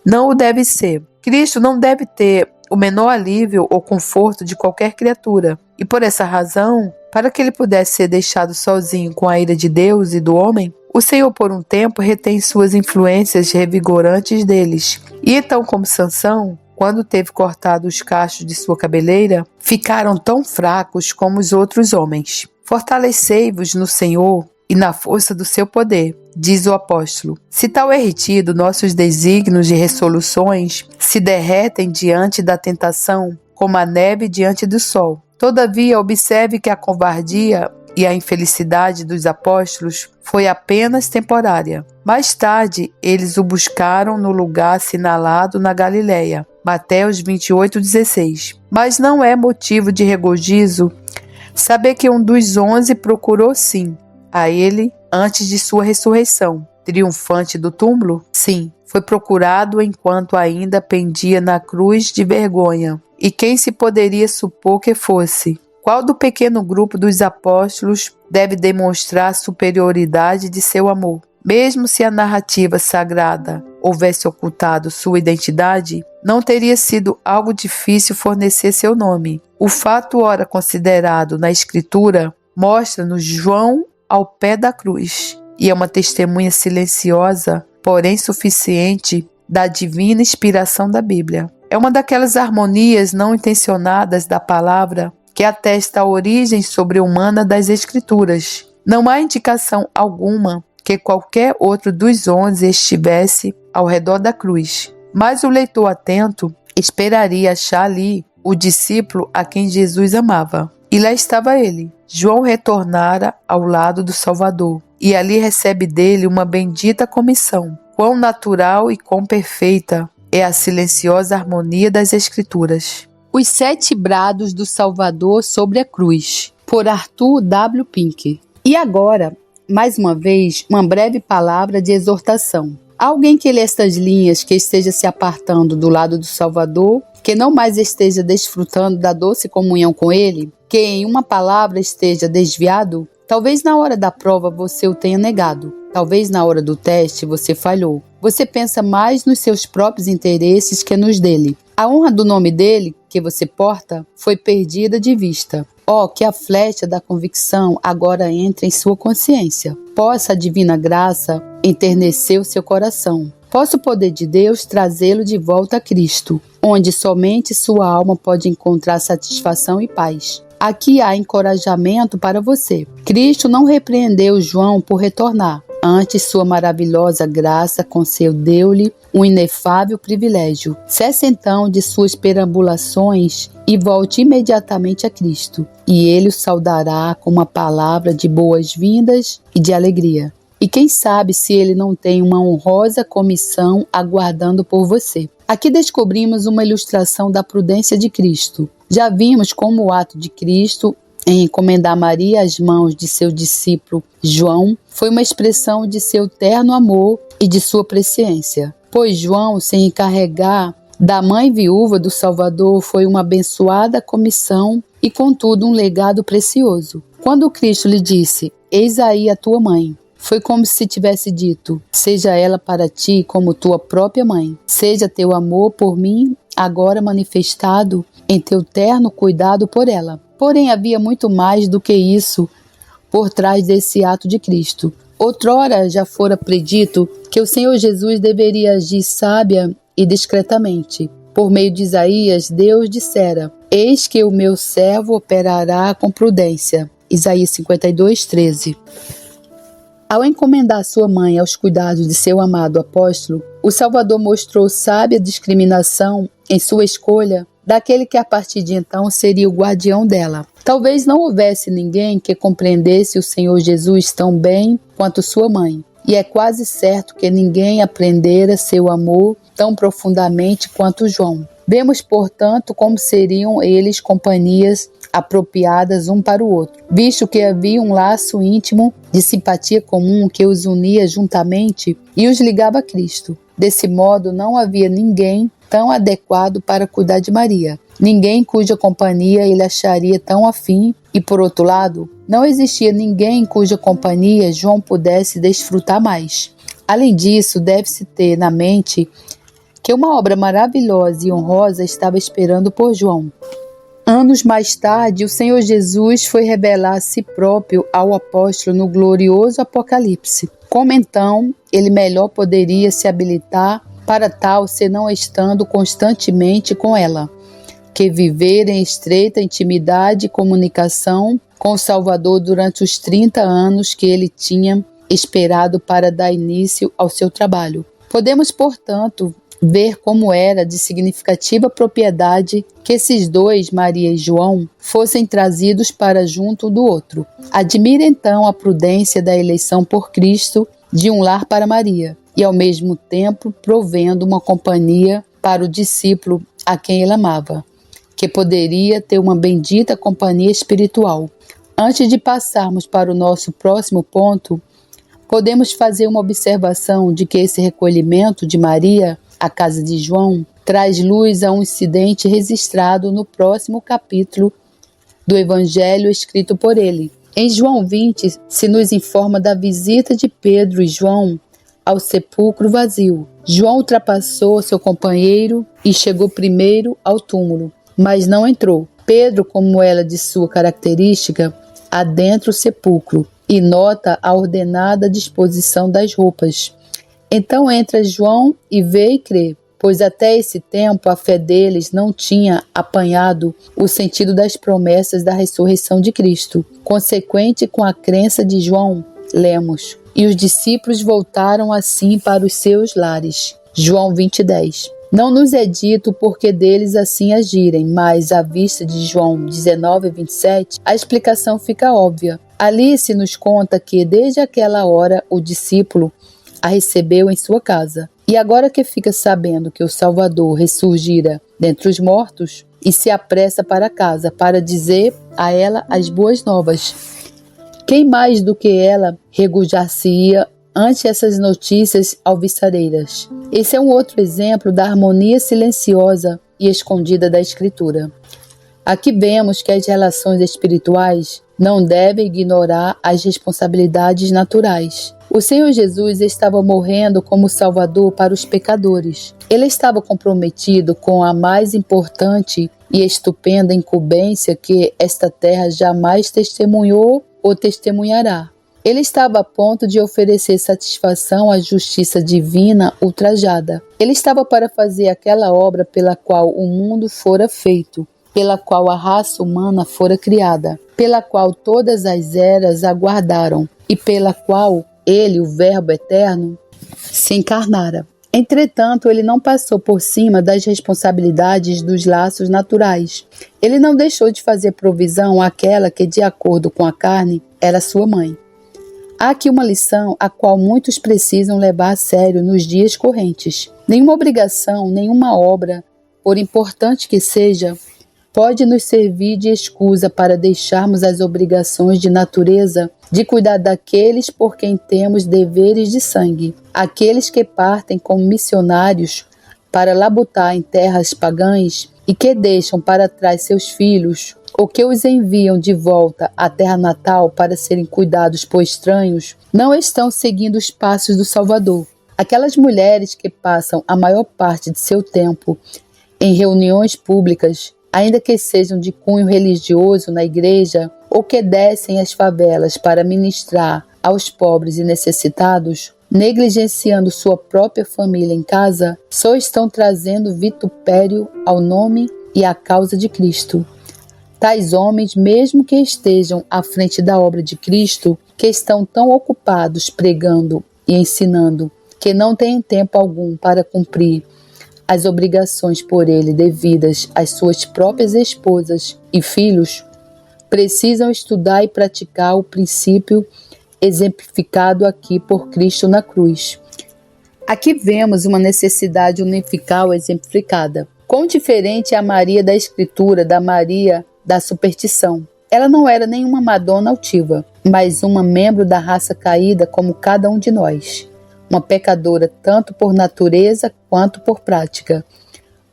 o deve ser. Cristo não deve ter o menor alívio ou conforto de qualquer criatura. E por essa razão, para que ele pudesse ser deixado sozinho com a ira de Deus e do homem, o Senhor por um tempo retém suas influências revigorantes deles. E então, como Sansão, quando teve cortado os cachos de sua cabeleira, ficaram tão fracos como os outros homens. Fortalecei-vos no Senhor e na força do seu poder, diz o apóstolo. Se tal é retido, nossos desígnios e resoluções se derretem diante da tentação, como a neve diante do sol. Todavia, observe que a covardia e a infelicidade dos apóstolos foi apenas temporária. Mais tarde, eles o buscaram no lugar assinalado na Galileia, Mateus 28:16. Mas não é motivo de regozijo saber que um dos 11 procurou sim a ele antes de sua ressurreição. Triunfante do túmulo? Sim, foi procurado enquanto ainda pendia na cruz de vergonha. E quem se poderia supor que fosse? Qual do pequeno grupo dos apóstolos deve demonstrar a superioridade de seu amor? Mesmo se a narrativa sagrada houvesse ocultado sua identidade, não teria sido algo difícil fornecer seu nome. O fato ora considerado na Escritura mostra-nos João ao pé da cruz, e é uma testemunha silenciosa, porém suficiente, da divina inspiração da Bíblia. É uma daquelas harmonias não intencionadas da palavra que atesta a origem sobre-humana das Escrituras. Não há indicação alguma que qualquer outro dos 11 estivesse ao redor da cruz, mas o leitor atento esperaria achar ali o discípulo a quem Jesus amava. E lá estava ele. João retornara ao lado do Salvador, e ali recebe dele uma bendita comissão. Quão natural e quão perfeita é a silenciosa harmonia das Escrituras. Os 7 brados do Salvador sobre a cruz, por Arthur W. Pink. E agora, mais uma vez, uma breve palavra de exortação. Alguém que lê estas linhas que esteja se apartando do lado do Salvador, que não mais esteja desfrutando da doce comunhão com ele, que em uma palavra esteja desviado, talvez na hora da prova você o tenha negado, talvez na hora do teste você falhou. Você pensa mais nos seus próprios interesses que nos dele. A honra do nome dele, que você porta, foi perdida de vista. Que a flecha da convicção agora entre em sua consciência. Possa a divina graça enternecer o seu coração. Possa o poder de Deus trazê-lo de volta a Cristo, onde somente sua alma pode encontrar satisfação e paz. Aqui há encorajamento para você. Cristo não repreendeu João por retornar. Antes, sua maravilhosa graça concedeu-lhe um inefável privilégio. Cesse então de suas perambulações e volte imediatamente a Cristo, e ele o saudará com uma palavra de boas-vindas e de alegria. E quem sabe se ele não tem uma honrosa comissão aguardando por você. Aqui descobrimos uma ilustração da prudência de Cristo. Já vimos como o ato de Cristo em encomendar Maria às mãos de seu discípulo João foi uma expressão de seu terno amor e de sua presciência. Pois João, se encarregar da mãe viúva do Salvador, foi uma abençoada comissão e, contudo, um legado precioso. Quando Cristo lhe disse, eis aí a tua mãe, foi como se tivesse dito, seja ela para ti como tua própria mãe. Seja teu amor por mim agora manifestado em teu terno cuidado por ela. Porém, havia muito mais do que isso por trás desse ato de Cristo. Outrora já fora predito que o Senhor Jesus deveria agir sábia e discretamente. Por meio de Isaías, Deus dissera, eis que o meu servo operará com prudência. Isaías 52:13. Ao encomendar sua mãe aos cuidados de seu amado apóstolo, o Salvador mostrou sábia discriminação em sua escolha daquele que a partir de então seria o guardião dela. Talvez não houvesse ninguém que compreendesse o Senhor Jesus tão bem quanto sua mãe, e é quase certo que ninguém aprendera seu amor tão profundamente quanto João. Vemos, portanto, como seriam eles companhias apropriadas um para o outro, visto que havia um laço íntimo de simpatia comum que os unia juntamente e os ligava a Cristo. Desse modo, não havia ninguém tão adequado para cuidar de Maria, ninguém cuja companhia ele acharia tão afim, e por outro lado, não existia ninguém cuja companhia João pudesse desfrutar mais. Além disso, deve-se ter na mente que uma obra maravilhosa e honrosa estava esperando por João. Anos mais tarde, o Senhor Jesus foi revelar a si próprio ao apóstolo no glorioso Apocalipse. Como então ele melhor poderia se habilitar para tal, senão estando constantemente com ela, que viver em estreita intimidade e comunicação com o Salvador durante os 30 anos que ele tinha esperado para dar início ao seu trabalho. Podemos, portanto, ver como era de significativa propriedade que esses dois, Maria e João, fossem trazidos para junto do outro. Admira então a prudência da eleição por Cristo de um lar para Maria, e ao mesmo tempo provendo uma companhia para o discípulo a quem ele amava, que poderia ter uma bendita companhia espiritual. Antes de passarmos para o nosso próximo ponto, podemos fazer uma observação de que esse recolhimento de Maria à casa de João traz luz a um incidente registrado no próximo capítulo do Evangelho escrito por ele. Em João 20, se nos informa da visita de Pedro e João ao sepulcro vazio. João ultrapassou seu companheiro e chegou primeiro ao túmulo, mas não entrou. Pedro, como era de sua característica, adentra o sepulcro e nota a ordenada disposição das roupas. Então entra João e vê e crê, pois até esse tempo a fé deles não tinha apanhado o sentido das promessas da ressurreição de Cristo. Consequente com a crença de João, lemos: e os discípulos voltaram assim para os seus lares. João 20:10. Não nos é dito porque deles assim agirem, mas à vista de João 19:27, a explicação fica óbvia. Ali se nos conta que desde aquela hora o discípulo a recebeu em sua casa. E agora que fica sabendo que o Salvador ressurgira dentre os mortos, e se apressa para casa para dizer a ela as boas novas. Quem mais do que ela regozijar-se-ia ante essas notícias alvissareiras? Esse é um outro exemplo da harmonia silenciosa e escondida da Escritura. Aqui vemos que as relações espirituais não devem ignorar as responsabilidades naturais. O Senhor Jesus estava morrendo como Salvador para os pecadores. Ele estava comprometido com a mais importante e estupenda incumbência que esta terra jamais testemunhou ou testemunhará. Ele estava a ponto de oferecer satisfação à justiça divina ultrajada. Ele estava para fazer aquela obra pela qual o mundo fora feito, pela qual a raça humana fora criada, pela qual todas as eras aguardaram e pela qual ele, o Verbo eterno, se encarnara. Entretanto, ele não passou por cima das responsabilidades dos laços naturais. Ele não deixou de fazer provisão àquela que, de acordo com a carne, era sua mãe. Há aqui uma lição a qual muitos precisam levar a sério nos dias correntes. Nenhuma obrigação, nenhuma obra, por importante que seja, pode nos servir de escusa para deixarmos as obrigações de natureza de cuidar daqueles por quem temos deveres de sangue, aqueles que partem como missionários para labutar em terras pagãs e que deixam para trás seus filhos, ou que os enviam de volta à terra natal para serem cuidados por estranhos, não estão seguindo os passos do Salvador. Aquelas mulheres que passam a maior parte de seu tempo em reuniões públicas, ainda que sejam de cunho religioso na igreja, ou que descem às favelas para ministrar aos pobres e necessitados, negligenciando sua própria família em casa, só estão trazendo vitupério ao nome e à causa de Cristo. Tais homens, mesmo que estejam à frente da obra de Cristo, que estão tão ocupados pregando e ensinando, que não têm tempo algum para cumprir as obrigações por ele devidas às suas próprias esposas e filhos, precisam estudar e praticar o princípio exemplificado aqui por Cristo na cruz. Aqui vemos uma necessidade unifical exemplificada. Quão diferente é a Maria da Escritura da Maria da superstição. Ela não era nenhuma Madonna altiva, mas uma membro da raça caída como cada um de nós. Uma pecadora tanto por natureza quanto por prática.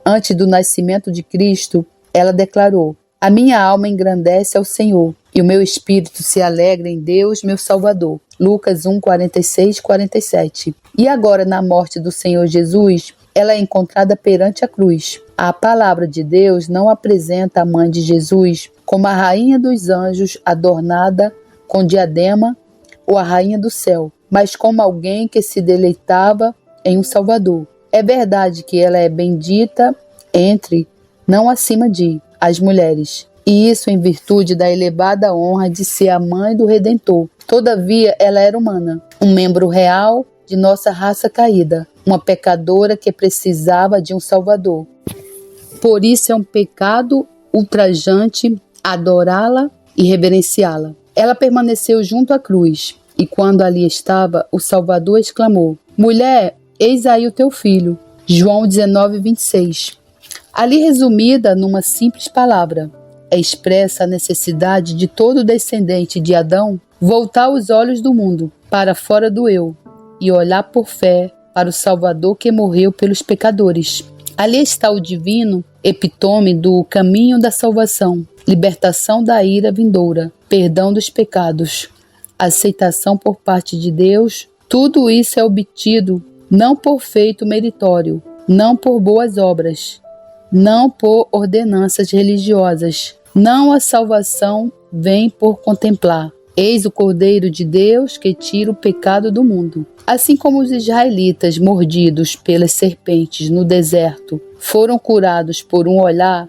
Antes do nascimento de Cristo, ela declarou: a minha alma engrandece ao Senhor, e o meu espírito se alegra em Deus, meu Salvador. Lucas 1, 46 e 47. E agora, na morte do Senhor Jesus, ela é encontrada perante a cruz. A palavra de Deus não apresenta a mãe de Jesus como a rainha dos anjos adornada com diadema ou a rainha do céu, mas como alguém que se deleitava em um Salvador. É verdade que ela é bendita entre, não acima de, as mulheres, e isso em virtude da elevada honra de ser a mãe do Redentor. Todavia, ela era humana, um membro real de nossa raça caída, uma pecadora que precisava de um Salvador. Por isso é um pecado ultrajante adorá-la e reverenciá-la. Ela permaneceu junto à cruz, e quando ali estava, o Salvador exclamou: Mulher, eis aí o teu filho. João 19:26. Ali resumida numa simples palavra, é expressa a necessidade de todo descendente de Adão voltar os olhos do mundo para fora do eu e olhar por fé para o Salvador que morreu pelos pecadores. Ali está o divino epítome do caminho da salvação, libertação da ira vindoura, perdão dos pecados, aceitação por parte de Deus. Tudo isso é obtido não por feito meritório, não por boas obras, não por ordenanças religiosas. Não a salvação vem por contemplar. Eis o Cordeiro de Deus que tira o pecado do mundo. Assim como os israelitas mordidos pelas serpentes no deserto foram curados por um olhar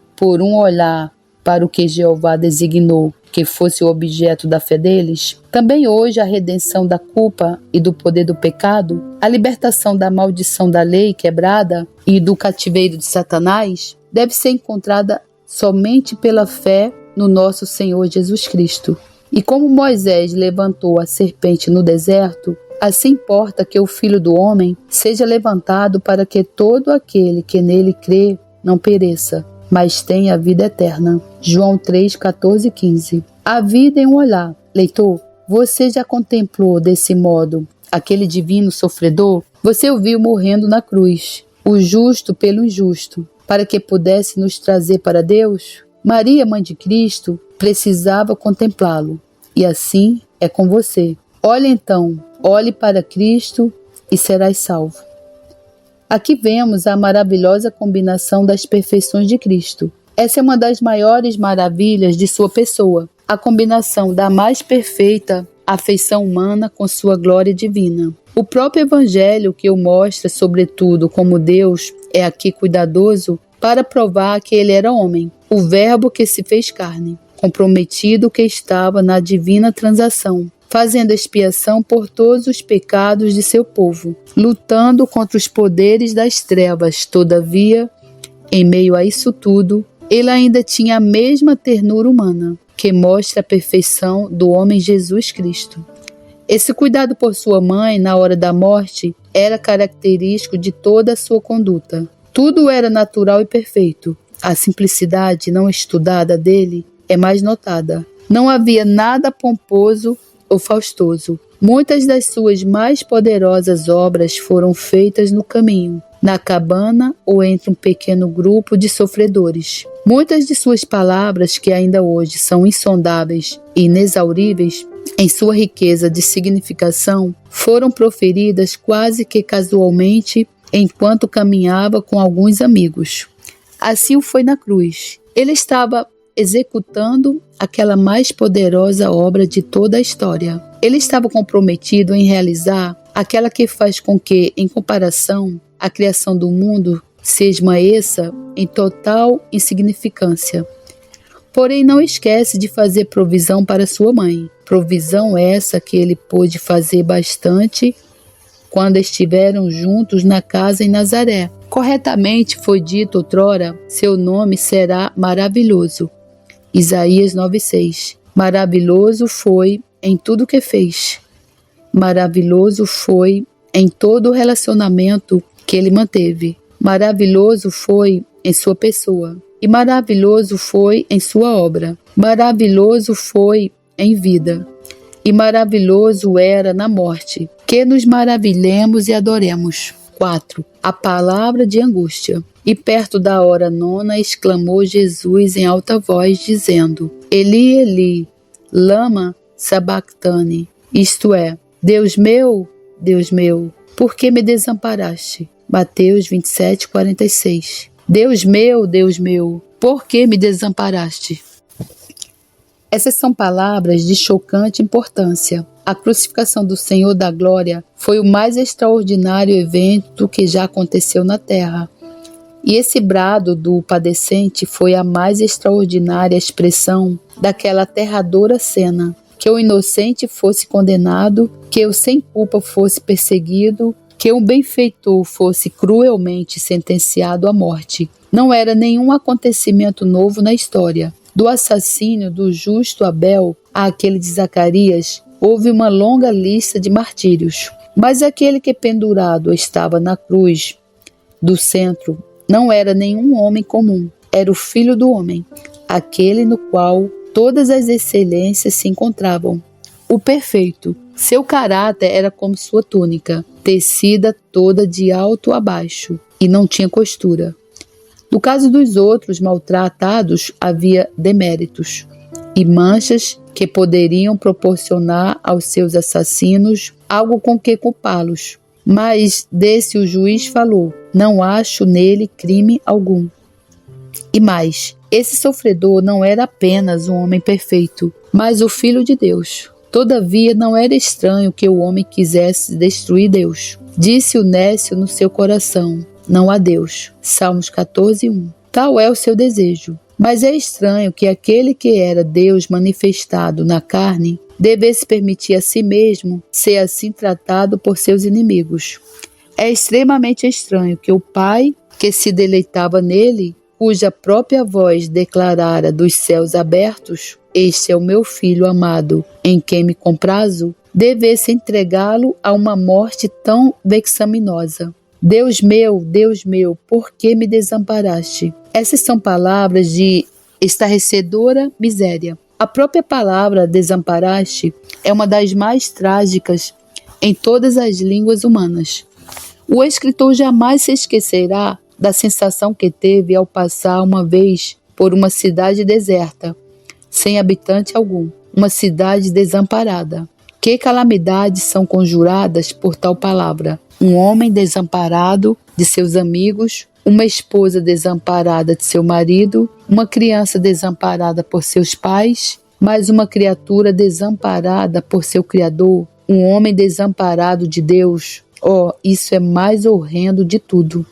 para o que Jeová designou que fosse o objeto da fé deles, também hoje a redenção da culpa e do poder do pecado, a libertação da maldição da lei quebrada e do cativeiro de Satanás, deve ser encontrada somente pela fé no nosso Senhor Jesus Cristo. E como Moisés levantou a serpente no deserto, assim importa que o Filho do Homem seja levantado para que todo aquele que nele crê não pereça, mas tenha a vida eterna. João 3, 14 e 15. A vida em um olhar. Leitor, você já contemplou desse modo aquele divino sofredor? Você o viu morrendo na cruz, o justo pelo injusto, para que pudesse nos trazer para Deus? Maria, mãe de Cristo, precisava contemplá-lo. E assim é com você. Olhe então, olhe para Cristo e serás salvo. Aqui vemos a maravilhosa combinação das perfeições de Cristo. Essa é uma das maiores maravilhas de sua pessoa, a combinação da mais perfeita afeição humana com sua glória divina. O próprio Evangelho que o mostra, sobretudo, como Deus é aqui cuidadoso para provar que ele era homem, o Verbo que se fez carne, comprometido que estava na divina transação, fazendo expiação por todos os pecados de seu povo, lutando contra os poderes das trevas. Todavia, em meio a isso tudo, ele ainda tinha a mesma ternura humana, que mostra a perfeição do homem Jesus Cristo. Esse cuidado por sua mãe na hora da morte era característico de toda a sua conduta. Tudo era natural e perfeito. A simplicidade não estudada dele é mais notada. Não havia nada pomposo ou faustoso. Muitas das suas mais poderosas obras foram feitas no caminho, na cabana ou entre um pequeno grupo de sofredores. Muitas de suas palavras, que ainda hoje são insondáveis e inexauríveis em sua riqueza de significação, foram proferidas quase que casualmente enquanto caminhava com alguns amigos. Assim o foi na cruz. Ele estava executando aquela mais poderosa obra de toda a história. Ele estava comprometido em realizar aquela que faz com que, em comparação, a criação do mundo se esmaeça em total insignificância. Porém, não esquece de fazer provisão para sua mãe. Provisão essa que ele pôde fazer bastante quando estiveram juntos na casa em Nazaré. Corretamente foi dito outrora, seu nome será maravilhoso. Isaías 9:6. Maravilhoso foi em tudo que fez. Maravilhoso foi em todo o relacionamento que ele manteve. Maravilhoso foi em sua pessoa. E maravilhoso foi em sua obra. Maravilhoso foi em vida. E maravilhoso era na morte. Que nos maravilhemos e adoremos. 4. A palavra de angústia. E perto da hora nona exclamou Jesus em alta voz, dizendo: Eli, Eli, lama sabactani. Isto é, Deus meu, por que me desamparaste? Mateus 27:46. Deus meu, por que me desamparaste? Essas são palavras de chocante importância. A crucificação do Senhor da Glória foi o mais extraordinário evento que já aconteceu na Terra. E esse brado do padecente foi a mais extraordinária expressão daquela aterradora cena: que o inocente fosse condenado, que o sem culpa fosse perseguido, que um benfeitor fosse cruelmente sentenciado à morte. Não era nenhum acontecimento novo na história. Do assassínio do justo Abel àquele de Zacarias, houve uma longa lista de martírios. Mas aquele que pendurado estava na cruz do centro não era nenhum homem comum, era o Filho do Homem, aquele no qual todas as excelências se encontravam. O perfeito. Seu caráter era como sua túnica, tecida toda de alto a baixo, e não tinha costura. No caso dos outros maltratados, havia deméritos e manchas que poderiam proporcionar aos seus assassinos algo com que culpá-los. Mas desse o juiz falou: não acho nele crime algum. E mais, esse sofredor não era apenas um homem perfeito, mas o Filho de Deus. Todavia não era estranho que o homem quisesse destruir Deus. Disse o nécio no seu coração: não há Deus. Salmos 14:1. Tal é o seu desejo. Mas é estranho que aquele que era Deus manifestado na carne devesse permitir a si mesmo ser assim tratado por seus inimigos. É extremamente estranho que o Pai, que se deleitava nele, cuja própria voz declarara dos céus abertos: este é o meu Filho amado, em quem me comprazo, devesse entregá-lo a uma morte tão vexaminosa. Deus meu, por que me desamparaste? Essas são palavras de estarrecedora miséria. A própria palavra desamparaste é uma das mais trágicas em todas as línguas humanas. O escritor jamais se esquecerá da sensação que teve ao passar uma vez por uma cidade deserta, sem habitante algum, uma cidade desamparada. Que calamidades são conjuradas por tal palavra? Um homem desamparado de seus amigos, uma esposa desamparada de seu marido, uma criança desamparada por seus pais, mais uma criatura desamparada por seu Criador, um homem desamparado de Deus. Oh, isso é mais horrendo de tudo.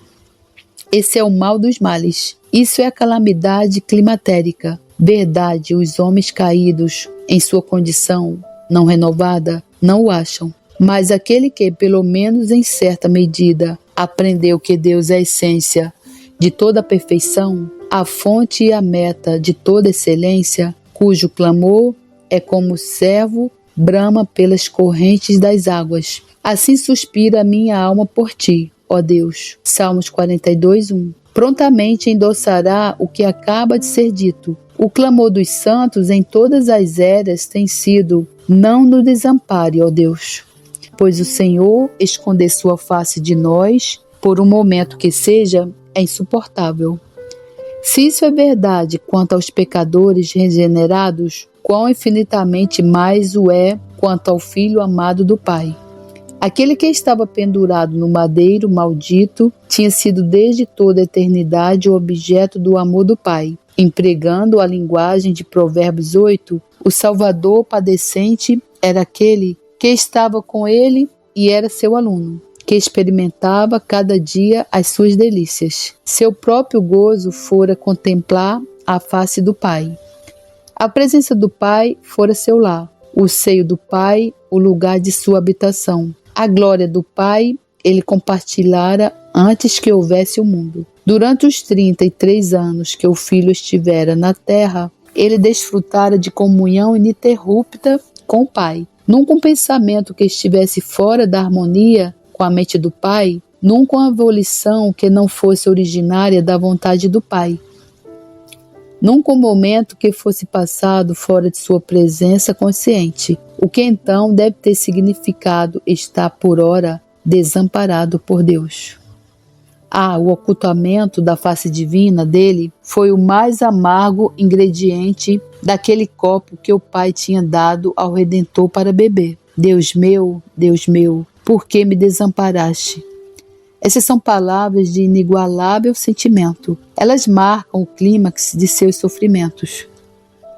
Esse é o mal dos males. Isso é a calamidade climatérica. Verdade, os homens caídos em sua condição não renovada não o acham. Mas aquele que, pelo menos em certa medida, aprendeu que Deus é a essência de toda a perfeição, a fonte e a meta de toda excelência, cujo clamor é como o servo brama pelas correntes das águas. Assim suspira a minha alma por ti, ó Deus. Salmos 42:1. Prontamente endossará o que acaba de ser dito. O clamor dos santos em todas as eras tem sido: não nos desampare, ó Deus. Pois o Senhor esconder sua face de nós, por um momento que seja, é insuportável. Se isso é verdade quanto aos pecadores regenerados, quão infinitamente mais o é quanto ao Filho amado do Pai. Aquele que estava pendurado no madeiro maldito tinha sido desde toda a eternidade o objeto do amor do Pai. Empregando a linguagem de Provérbios 8, o Salvador padecente era aquele que estava com ele e era seu aluno, que experimentava cada dia as suas delícias. Seu próprio gozo fora contemplar a face do Pai. A presença do Pai fora seu lar, o seio do Pai, o lugar de sua habitação. A glória do Pai ele compartilhara antes que houvesse o mundo. Durante os 33 anos que o Filho estivera na terra, ele desfrutara de comunhão ininterrupta com o Pai. Nunca um pensamento que estivesse fora da harmonia com a mente do Pai, nunca uma volição que não fosse originária da vontade do Pai. Nunca um momento que fosse passado fora de sua presença consciente, o que então deve ter significado estar por ora desamparado por Deus. O ocultamento da face divina dele foi o mais amargo ingrediente daquele copo que o Pai tinha dado ao Redentor para beber. Deus meu, por que me desamparaste? Essas são palavras de inigualável sentimento. Elas marcam o clímax de seus sofrimentos.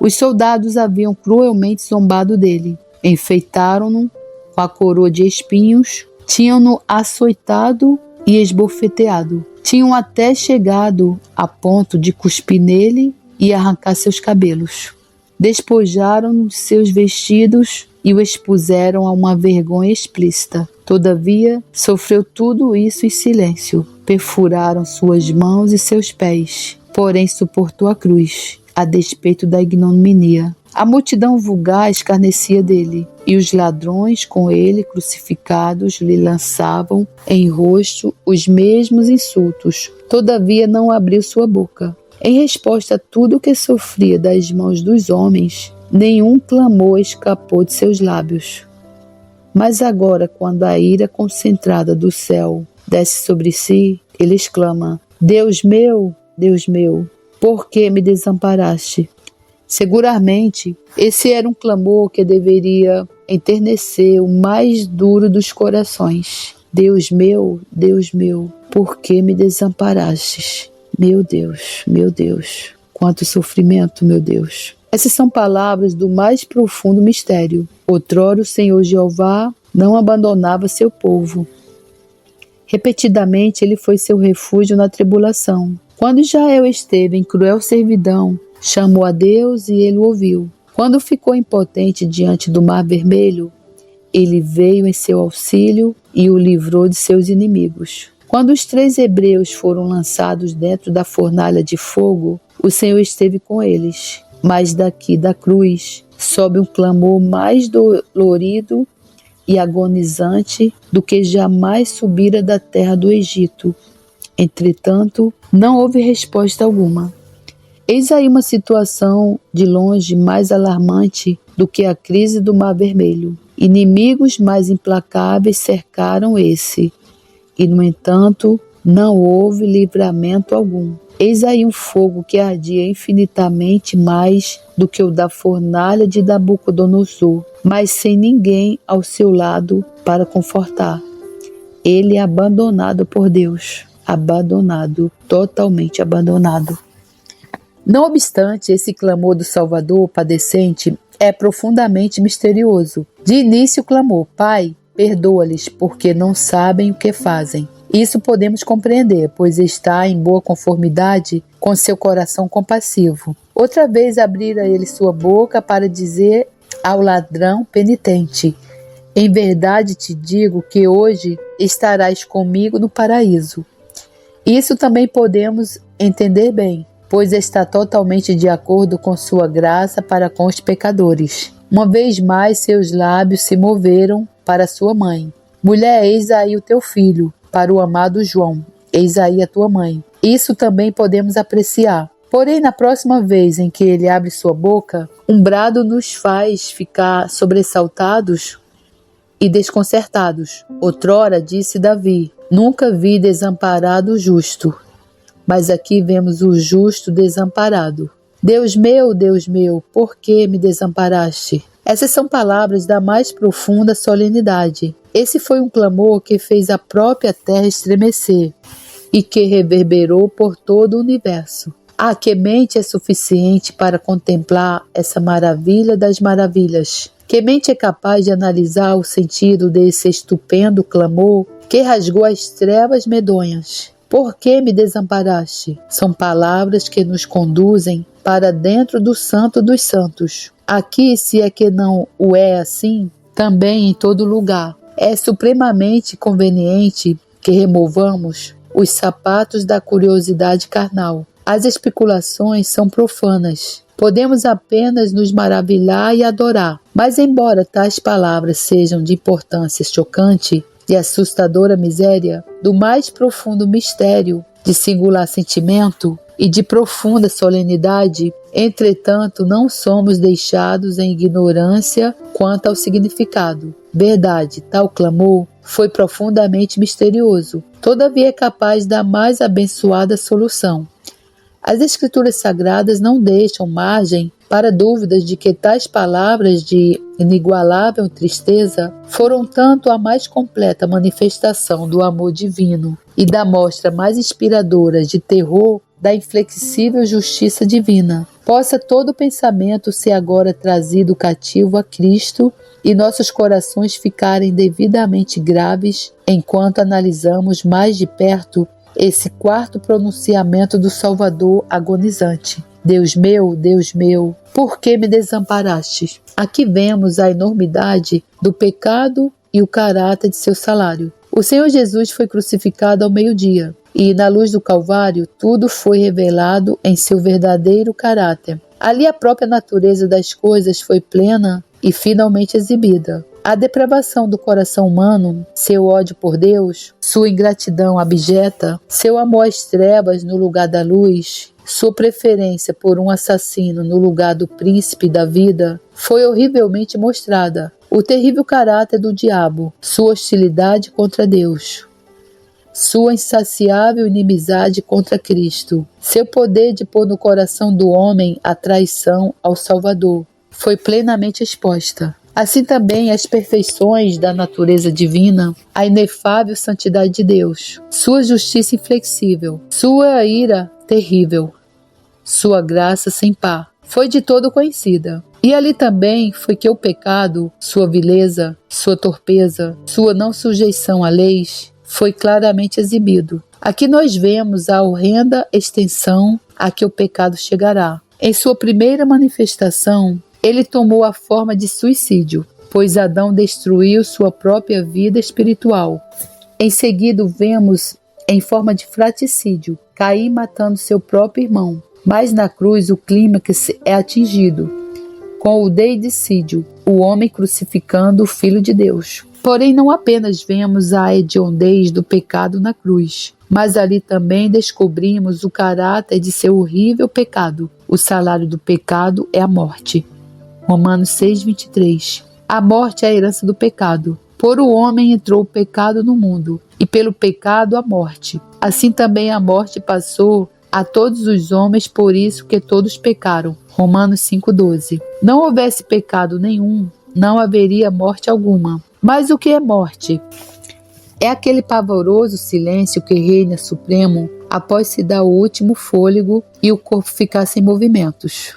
Os soldados haviam cruelmente zombado dele. Enfeitaram-no com a coroa de espinhos, tinham-no açoitado e esbofeteado. Tinham até chegado a ponto de cuspir nele e arrancar seus cabelos. Despojaram seus vestidos e o expuseram a uma vergonha explícita. Todavia, sofreu tudo isso em silêncio. Perfuraram suas mãos e seus pés, porém suportou a cruz, a despeito da ignominia. A multidão vulgar escarnecia dele, e os ladrões com ele crucificados lhe lançavam em rosto os mesmos insultos. Todavia não abriu sua boca. Em resposta a tudo o que sofria das mãos dos homens, nenhum clamor escapou de seus lábios. Mas agora, quando a ira concentrada do céu desce sobre si, ele exclama: Deus meu, por que me desamparaste? Seguramente, esse era um clamor que deveria enternecer o mais duro dos corações. Deus meu, por que me desamparastes? Meu Deus, quanto sofrimento, meu Deus. Essas são palavras do mais profundo mistério. Outrora o Senhor Jeová não abandonava seu povo. Repetidamente ele foi seu refúgio na tribulação. Quando Israel esteve em cruel servidão, chamou a Deus e ele o ouviu. Quando ficou impotente diante do Mar Vermelho, ele veio em seu auxílio e o livrou de seus inimigos. Quando os 3 hebreus foram lançados dentro da fornalha de fogo, o Senhor esteve com eles. Mas daqui da cruz sobe um clamor mais dolorido e agonizante do que jamais subira da terra do Egito. Entretanto, não houve resposta alguma. Eis aí uma situação de longe mais alarmante do que a crise do Mar Vermelho. Inimigos mais implacáveis cercaram esse, e no entanto não houve livramento algum. Eis aí um fogo que ardia infinitamente mais do que o da fornalha de Nabucodonosor, mas sem ninguém ao seu lado para confortar. Ele é abandonado por Deus, totalmente abandonado. Não obstante, esse clamor do Salvador padecente é profundamente misterioso. De início clamou: Pai, perdoa-lhes, porque não sabem o que fazem. Isso podemos compreender, pois está em boa conformidade com seu coração compassivo. Outra vez abrira ele sua boca para dizer ao ladrão penitente: Em verdade te digo que hoje estarás comigo no paraíso. Isso também podemos entender bem, pois está totalmente de acordo com sua graça para com os pecadores. Uma vez mais seus lábios se moveram para sua mãe. Mulher, eis aí o teu filho. Para o amado João, eis aí a tua mãe. Isso também podemos apreciar. Porém, na próxima vez em que ele abre sua boca, um brado nos faz ficar sobressaltados e desconcertados. Outrora disse Davi: Nunca vi desamparado o justo. Mas aqui vemos o justo desamparado. Deus meu, por que me desamparaste? Essas são palavras da mais profunda solenidade. Esse foi um clamor que fez a própria terra estremecer e que reverberou por todo o universo. Que mente é suficiente para contemplar essa maravilha das maravilhas? Que mente é capaz de analisar o sentido desse estupendo clamor que rasgou as trevas medonhas? Por que me desamparaste? São palavras que nos conduzem para dentro do Santo dos Santos. Aqui, se é que não o é assim, também em todo lugar. É supremamente conveniente que removamos os sapatos da curiosidade carnal. As especulações são profanas. Podemos apenas nos maravilhar e adorar. Mas embora tais palavras sejam de importância chocante e assustadora miséria, do mais profundo mistério, de singular sentimento e de profunda solenidade, entretanto não somos deixados em ignorância quanto ao significado. Verdade, tal clamor foi profundamente misterioso, todavia é capaz da mais abençoada solução. As Escrituras Sagradas não deixam margem para dúvidas de que tais palavras de inigualável tristeza foram tanto a mais completa manifestação do amor divino e da mostra mais inspiradora de terror da inflexível justiça divina. Possa todo pensamento ser agora trazido cativo a Cristo e nossos corações ficarem devidamente graves enquanto analisamos mais de perto esse quarto pronunciamento do Salvador agonizante. Deus meu, por que me desamparaste? Aqui vemos a enormidade do pecado e o caráter de seu salário. O Senhor Jesus foi crucificado ao meio-dia e, na luz do Calvário, tudo foi revelado em seu verdadeiro caráter. Ali a própria natureza das coisas foi plena e finalmente exibida. A depravação do coração humano, seu ódio por Deus, sua ingratidão abjeta, seu amor às trevas no lugar da luz, sua preferência por um assassino no lugar do príncipe da vida, foi horrivelmente mostrada. O terrível caráter do diabo, sua hostilidade contra Deus, sua insaciável inimizade contra Cristo, seu poder de pôr no coração do homem a traição ao Salvador, foi plenamente exposta. Assim também as perfeições da natureza divina, a inefável santidade de Deus, sua justiça inflexível, sua ira terrível, sua graça sem par, foi de todo conhecida. E ali também foi que o pecado, sua vileza, sua torpeza, sua não sujeição a leis, foi claramente exibido. Aqui nós vemos a horrenda extensão a que o pecado chegará. Em sua primeira manifestação, ele tomou a forma de suicídio, pois Adão destruiu sua própria vida espiritual. Em seguida, vemos em forma de fratricídio, Caim matando seu próprio irmão. Mas na cruz o clímax é atingido, com o deicídio, o homem crucificando o Filho de Deus. Porém, não apenas vemos a hediondez do pecado na cruz, mas ali também descobrimos o caráter de seu horrível pecado. O salário do pecado é a morte. Romanos 6:23. A morte é a herança do pecado. Por o homem entrou o pecado no mundo, e pelo pecado a morte. Assim também a morte passou a todos os homens, por isso que todos pecaram. Romanos 5:12. Não houvesse pecado nenhum, não haveria morte alguma. Mas o que é morte? É aquele pavoroso silêncio que reina supremo após se dar o último fôlego e o corpo ficar sem movimentos.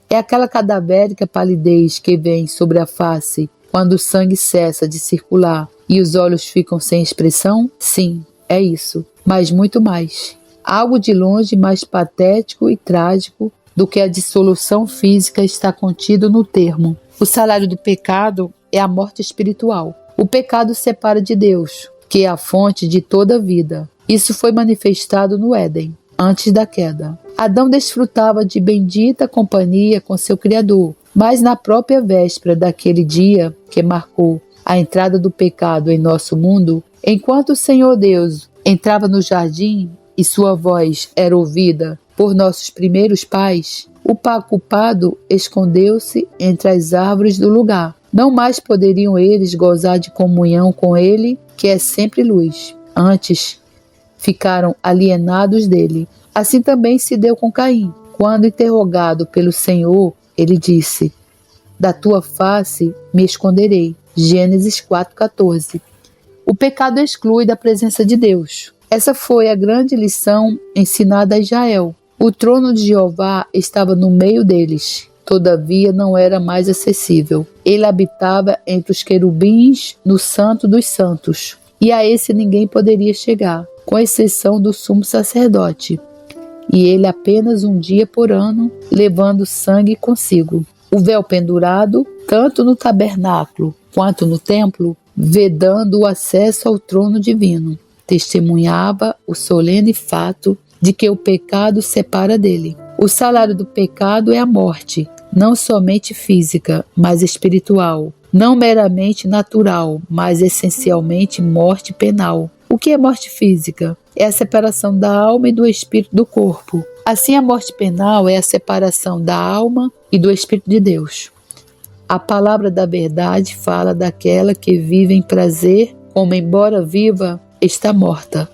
É aquela cadavérica palidez que vem sobre a face quando o sangue cessa de circular e os olhos ficam sem expressão? Sim, é isso, mas muito mais. Algo de longe mais patético e trágico do que a dissolução física está contido no termo. O salário do pecado é a morte espiritual. O pecado separa de Deus, que é a fonte de toda a vida. Isso foi manifestado no Éden, antes da queda. Adão desfrutava de bendita companhia com seu Criador, mas na própria véspera daquele dia que marcou a entrada do pecado em nosso mundo, enquanto o Senhor Deus entrava no jardim e sua voz era ouvida por nossos primeiros pais, o culpado escondeu-se entre as árvores do lugar. Não mais poderiam eles gozar de comunhão com ele, que é sempre luz. Antes, ficaram alienados dele. Assim também se deu com Caim. Quando interrogado pelo Senhor, ele disse: da tua face me esconderei. Gênesis 4:14. O pecado exclui da presença de Deus. Essa foi a grande lição ensinada a Israel. O trono de Jeová estava no meio deles, todavia não era mais acessível. Ele habitava entre os querubins no Santo dos Santos, e a esse ninguém poderia chegar, com exceção do sumo sacerdote, e ele apenas um dia por ano, levando sangue consigo. O véu pendurado, tanto no tabernáculo quanto no templo, vedando o acesso ao trono divino, testemunhava o solene fato de que o pecado separa dele. O salário do pecado é a morte, não somente física, mas espiritual, não meramente natural, mas essencialmente morte penal. O que é morte física? É a separação da alma e do espírito do corpo. Assim, a morte penal é a separação da alma e do espírito de Deus. A palavra da verdade fala daquela que vive em prazer, como embora viva, está morta.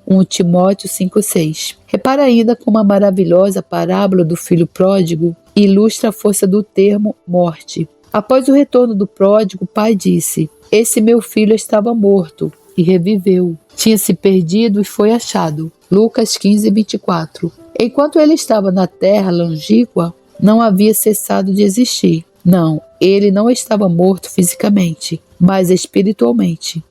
1 Timóteo 5,6. Repara ainda como a maravilhosa parábola do filho pródigo ilustra a força do termo morte. Após o retorno do pródigo, o pai disse: esse meu filho estava morto e reviveu. Tinha se perdido e foi achado. Lucas 15:24. Enquanto ele estava na terra longínqua, não havia cessado de existir. Não, ele não estava morto fisicamente, mas espiritualmente.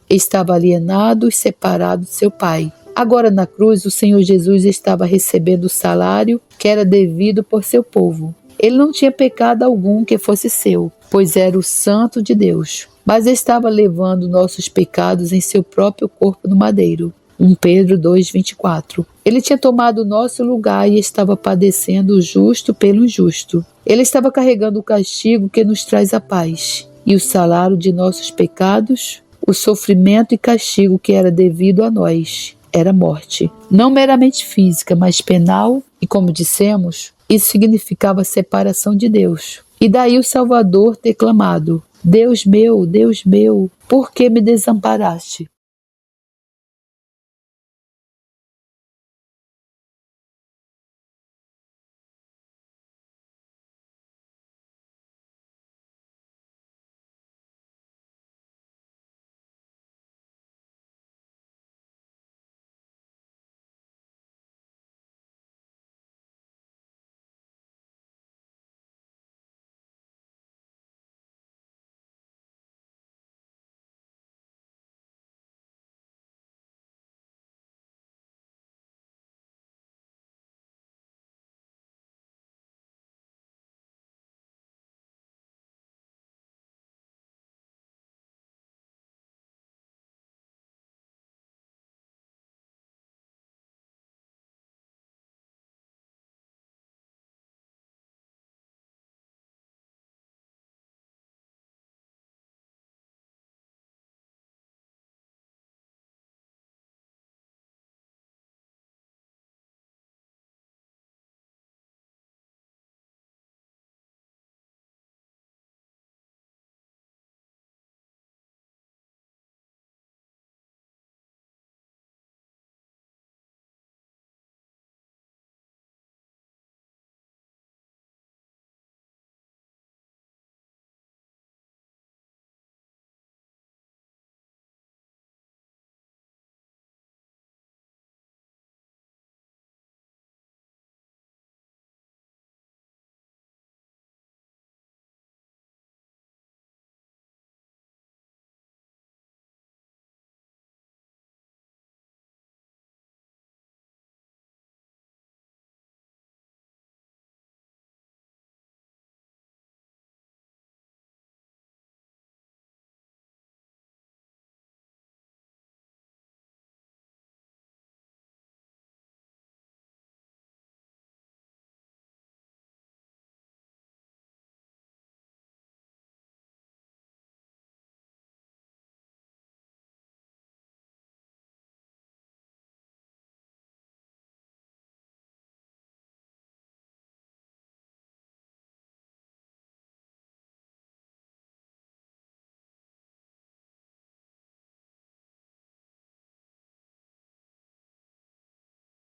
Estava alienado e separado de seu Pai. Agora na cruz, o Senhor Jesus estava recebendo o salário que era devido por seu povo. Ele não tinha pecado algum que fosse seu, pois era o Santo de Deus, mas estava levando nossos pecados em seu próprio corpo no madeiro. 1 Pedro 2:24. Ele tinha tomado o nosso lugar e estava padecendo o justo pelo injusto. Ele estava carregando o castigo que nos traz a paz, e o salário de nossos pecados, o sofrimento e castigo que era devido a nós, era morte. Não meramente física, mas penal, e como dissemos, isso significava separação de Deus. E daí o Salvador ter clamado: Deus meu, por que me desamparaste?